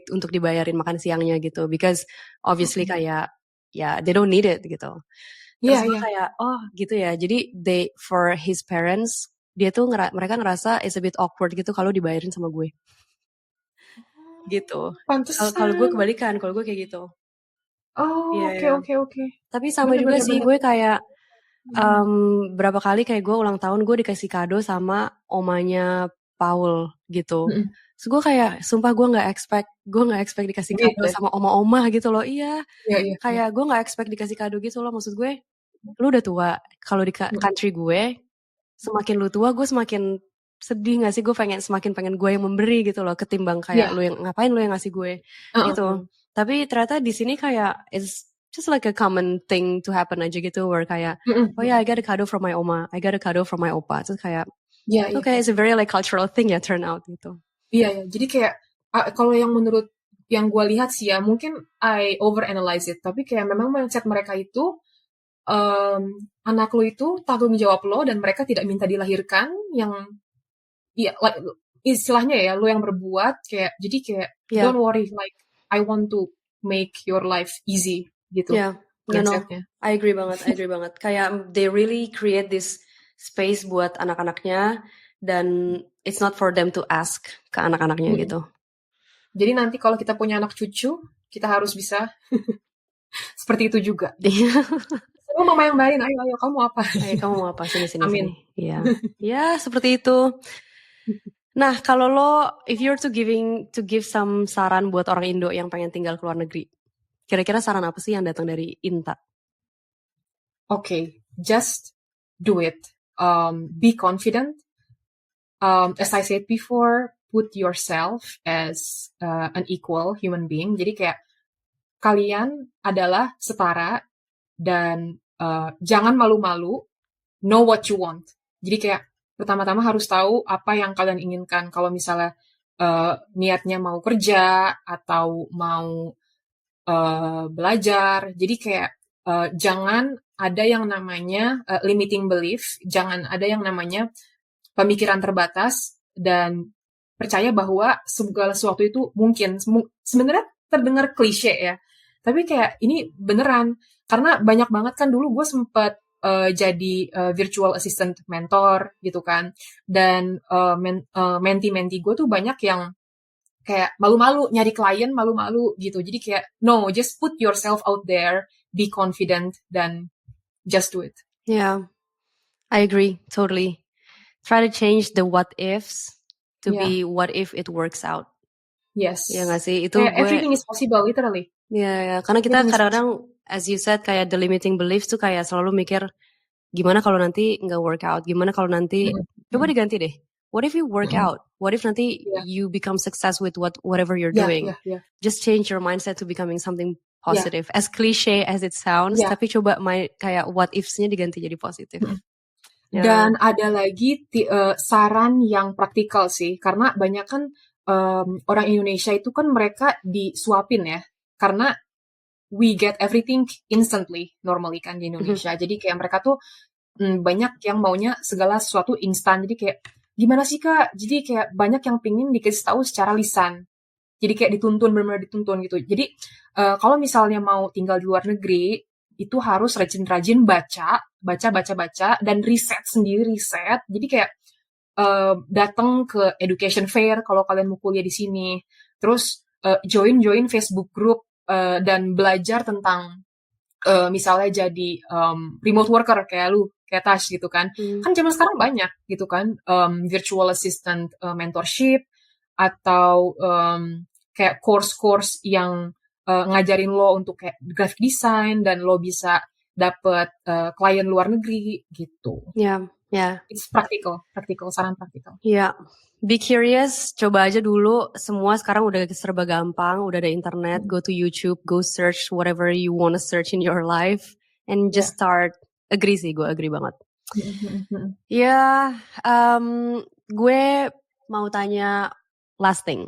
untuk dibayarin makan siangnya gitu, because obviously kayak ya they don't need it gitu. Terus gue kayak oh gitu ya. Jadi for his parents dia tuh mereka ngerasa it's a bit awkward gitu kalau dibayarin sama gue. Gitu. Kalau gue kebalikan, kalau gue kayak gitu. Oh, oke. Tapi sama juga sih, gue kayak berapa kali kayak gue ulang tahun gue dikasih kado sama omanya Paul gitu. Terus gue kayak sumpah gue nggak expect dikasih kado sama oma-oma gitu loh. Iya. Kayak gue nggak expect dikasih kado gitu loh. Maksud gue, lu udah tua. Kalau di country gue, semakin lu tua gue semakin sedih gak sih, gue semakin pengen gue yang memberi gitu loh, ketimbang kayak lu yang ngapain lu yang ngasih gue gitu. Tapi ternyata di sini kayak it's just like a common thing to happen aja gitu, where kayak oh ya I got a kado from my oma, I got a kado from my opa. Terus kayak okay, it's a very like cultural thing ya turn out gitu. Iya. Jadi kayak kalau yang menurut yang gue lihat sih ya, mungkin I overanalyze it, tapi kayak memang mindset mereka itu anak lo itu tanggung jawab lo dan mereka tidak minta dilahirkan, yang like, istilahnya ya lo yang berbuat, kayak jadi kayak don't worry, like I want to make your life easy gitu. Mindsetnya. I agree banget. Kayak they really create this space buat anak-anaknya, dan it's not for them to ask ke anak-anaknya gitu. Jadi nanti kalau kita punya anak cucu, kita harus bisa seperti itu juga. Oh, mama yang bayarin, ayo kamu apa? Kamu mau apa? Sini. Amin. Iya. Ya, seperti itu. Nah, kalau lo, if you're to give some saran buat orang Indo yang pengen tinggal ke luar negeri, kira-kira saran apa sih yang datang dari Inta? Okay, just do it. Be confident. As I said before, put yourself as an equal human being. Jadi kayak kalian adalah setara, dan jangan malu-malu, know what you want. Jadi kayak pertama-tama harus tahu apa yang kalian inginkan. Kalau misalnya niatnya mau kerja atau mau belajar, jadi kayak jangan ada yang namanya limiting belief, jangan ada yang namanya pemikiran terbatas, dan percaya bahwa segala sesuatu itu mungkin. Sebenarnya terdengar klise ya, tapi kayak ini beneran. Karena banyak banget kan dulu gue sempet jadi virtual assistant mentor gitu kan. Dan menti-menti gue tuh banyak yang kayak malu-malu nyari klien, malu-malu gitu. Jadi kayak no, just put yourself out there, be confident, dan just do it. Yeah, I agree totally. Try to change the what ifs to be what if it works out. Yes. Ya nggak sih, itu everything is possible literally. Ya, karena kita kadang-kadang as you said kayak the limiting beliefs tuh kayak selalu mikir gimana kalau nanti nggak work out, gimana kalau nanti coba diganti deh. What if you work out? What if nanti you become success with whatever you're doing? Just change your mindset to becoming something positive. As cliche as it sounds, tapi coba kayak what ifs-nya diganti jadi positif. Dan ada lagi saran yang praktikal sih, karena banyak kan orang Indonesia itu kan mereka disuapin ya, karena we get everything instantly normally kan di Indonesia. Jadi kayak mereka tuh banyak yang maunya segala sesuatu instan. Jadi kayak gimana sih Kak? Jadi kayak banyak yang pingin dikasih tahu secara lisan. Jadi kayak dituntun, benar-benar dituntun gitu. Jadi kalau misalnya mau tinggal di luar negeri, itu harus rajin-rajin baca, dan riset sendiri, riset. Jadi kayak datang ke education fair kalau kalian mau kuliah di sini. Terus join Facebook group dan belajar tentang misalnya jadi remote worker kayak lu, kayak Tash gitu kan. Kan zaman sekarang banyak gitu kan, virtual assistant mentorship atau kayak course-course yang ngajarin lo untuk kayak graphic design dan lo bisa dapet klien luar negeri gitu. Ya, ya. It's practical, saran practical. Ya, be curious, coba aja dulu. Semua sekarang udah serba gampang, udah ada internet. Go to YouTube, go search whatever you wanna search in your life, and just start. Agree sih, gue agree banget. Ya, gue mau tanya last thing.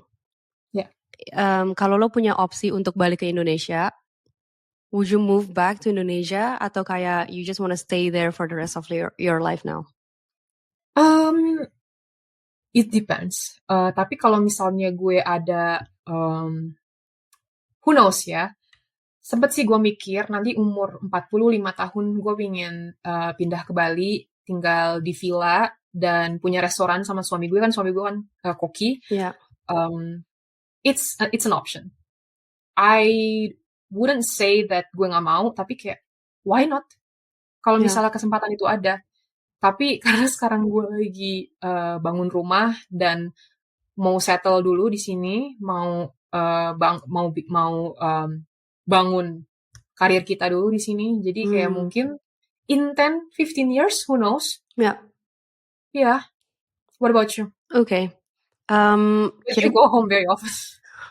Kalau lo punya opsi untuk balik ke Indonesia, would you move back to Indonesia atau kayak you just wanna stay there for the rest of your life now? It depends. Tapi kalau misalnya gue ada, who knows ya, sempet sih gue mikir nanti umur 45 tahun gue pengen pindah ke Bali, tinggal di villa, dan punya restoran sama suami gue kan koki. Yeah. It's an option. I wouldn't say that gue nggak mau, tapi kayak why not? Kalau misalnya kesempatan itu ada. Tapi karena sekarang gue lagi bangun rumah dan mau settle dulu di sini, mau bangun karir kita dulu di sini. Jadi kayak mungkin in 10-15 years, who knows? Yeah. What about you? Okay. You go home very often.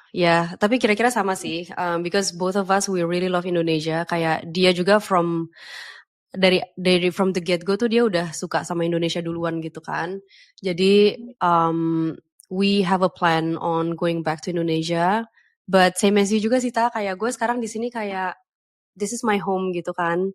Ya, tapi kira-kira sama sih. Because both of us we really love Indonesia. Kayak dia juga from the get go tuh dia udah suka sama Indonesia duluan gitu kan. Jadi we have a plan on going back to Indonesia. But same as you juga sih kayak gue sekarang di sini kayak this is my home gitu kan.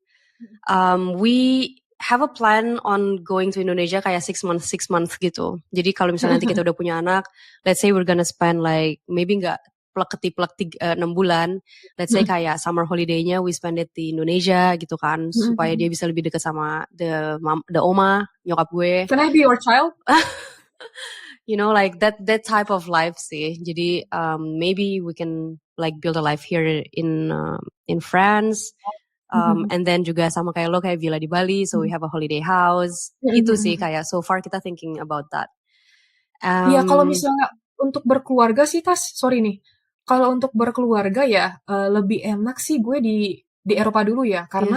We have a plan on going to Indonesia kayak 6 months gitu. Jadi kalau misalnya nanti kita udah punya anak, let's say we're gonna spend like maybe nggak plek 6 bulan, let's say kayak summer holiday-nya we spend it di Indonesia gitu kan, supaya dia bisa lebih dekat sama the oma, nyokap gue. Can I be your child? You know, like that type of life sih. Jadi maybe we can like build a life here in France. And then juga sama kayak lo kayak villa di Bali, so we have a holiday house. Itu sih kayak so far kita thinking about that. Ya kalau misalnya untuk berkeluarga sih sorry nih. Kalau untuk berkeluarga ya lebih enak sih gue di Eropa dulu ya, karena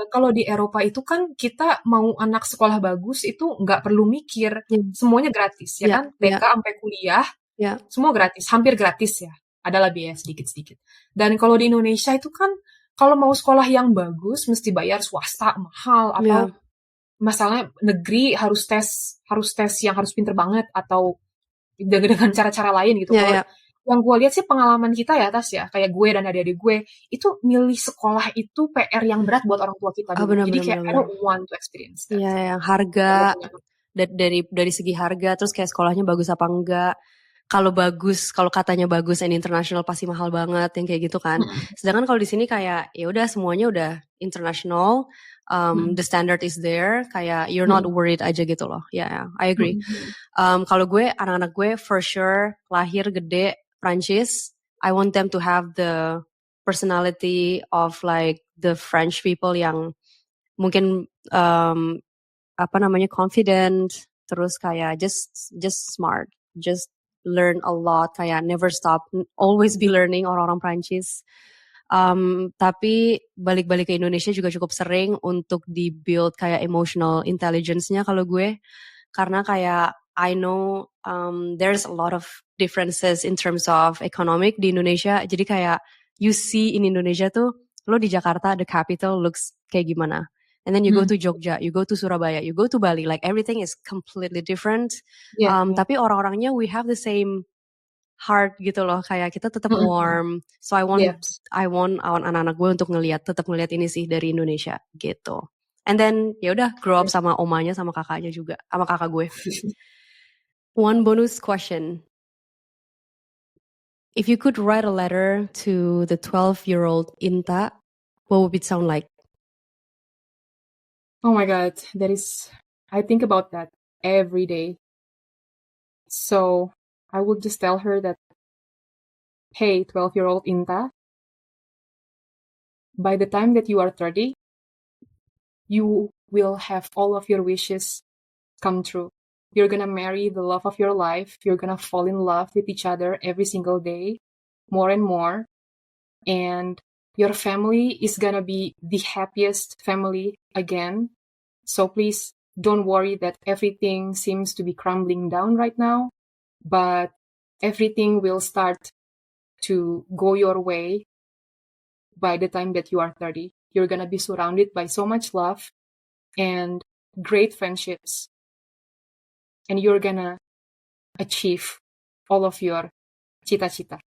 kalau di Eropa itu kan kita mau anak sekolah bagus itu nggak perlu mikir, semuanya gratis ya kan, TK sampai kuliah, semua gratis, hampir gratis ya, adalah biaya sedikit-sedikit. Dan kalau di Indonesia itu kan kalau mau sekolah yang bagus mesti bayar swasta mahal, atau masalahnya negeri harus tes yang harus pinter banget, atau dengan cara-cara lain gitu. Yang gue lihat sih pengalaman kita ya kayak gue dan adik-adik gue itu milih sekolah itu PR yang berat buat orang tua kita dulu. Jadi kayak I don't want to experience that. Yang harga dari segi harga, terus kayak sekolahnya bagus apa enggak. Kalau katanya bagus and international pasti mahal banget yang kayak gitu kan. Sedangkan kalau di sini kayak ya udah semuanya udah international, the standard is there, kayak you're not worried aja gitu loh. Yeah, I agree. Kalau gue anak-anak gue for sure lahir gede Prancis, I want them to have the personality of like the French people yang mungkin confident, terus kayak just smart, just learn a lot, kayak never stop, always be learning orang-orang Prancis. Tapi balik-balik ke Indonesia juga cukup sering untuk di-build kayak emotional intelligence-nya kalau gue, karena kayak I know there's a lot of differences in terms of economic di Indonesia. Jadi kayak you see in Indonesia tuh, lo di Jakarta the capital looks kayak gimana, and then you go to Jogja, you go to Surabaya, you go to Bali, like everything is completely different. Tapi orang-orangnya we have the same heart gitu loh, kayak kita tetap warm. So I want anak-anak gue untuk tetap ngeliat ini sih dari Indonesia gitu. And then ya udah grow up sama omanya sama kakaknya juga, sama kakak gue. One bonus question. if you could write a letter to the 12-year-old Inta, what would it sound like? Oh my God, I think about that every day. So I would just tell her that, hey, 12-year-old Inta, by the time that you are 30, you will have all of your wishes come true. You're gonna marry the love of your life. You're gonna fall in love with each other every single day, more and more. And your family is gonna be the happiest family again. So please don't worry that everything seems to be crumbling down right now, but everything will start to go your way by the time that you are 30. You're gonna be surrounded by so much love and great friendships. And you're gonna achieve all of your cita-cita.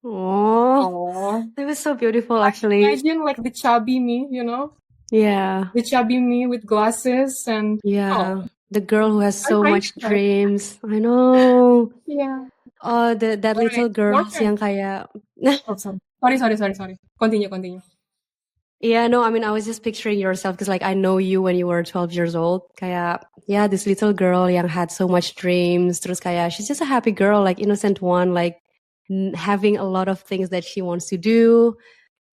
Oh, that was so beautiful, actually. Imagine like the chubby me, Yeah. The chubby me with glasses and the girl who has so much dreams. I know. Yeah. Oh, that little girl yang kayak. Oh, sorry. Continue. Yeah, no, I mean, I was just picturing yourself because, like, I know you when you were 12 years old. Kayak, yeah, this little girl yang had so much dreams. Terus kayak, she's just a happy girl, like, innocent one, like, having a lot of things that she wants to do.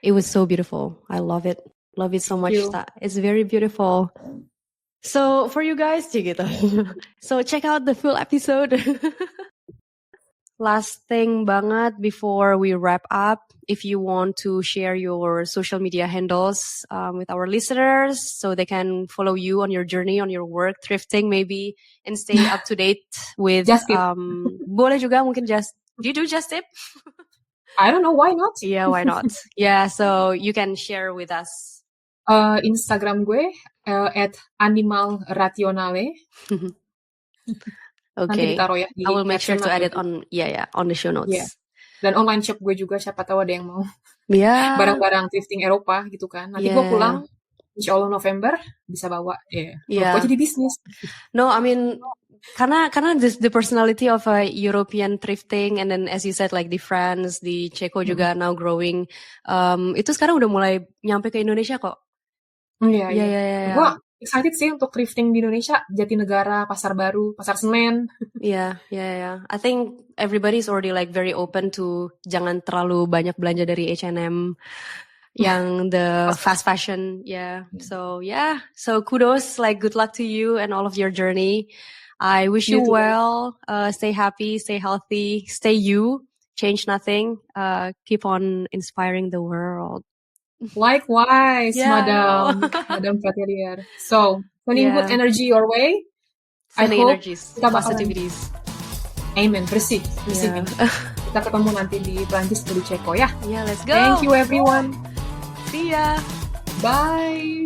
It was so beautiful. I love it. Love it so much. It's very beautiful. So, for you guys, so check out the full episode. Last thing banget before we wrap up, if you want to share your social media handles with our listeners so they can follow you on your journey, on your work, thrifting maybe, and stay up to date with... boleh juga mungkin do you do Just Tip? I don't know, why not? Yeah, why not? Yeah, so you can share with us. Instagram gue @animalrationale. Okay, ditaruh ya I will make sure to add it on the show notes. Yeah. Dan online shop gue juga, siapa tahu ada yang mau barang-barang thrifting Eropa gitu kan. Nanti gue pulang, insya Allah November bisa bawa. Gue jadi bisnis. No, I mean, karena the personality of a European thrifting, and then as you said, like di France, di Ceko juga now growing, itu sekarang udah mulai nyampe ke Indonesia kok. Iya. Gue excited sih untuk thrifting di Indonesia, Jatinegara, Pasar Baru, Pasar Senen. Yeah. I think everybody's already like very open to jangan terlalu banyak belanja dari H&M yang the fast fashion. So kudos, like good luck to you and all of your journey. I wish you well. Stay happy, stay healthy, stay you, change nothing, keep on inspiring the world. Likewise, Madam Pratelier. So, sending good energy your way. Sending energies, positivities. Amen. Bersih. Kita ketemu nanti di Prancis atau di Ceko ya. Yeah, let's go. Thank you everyone. See ya. Bye.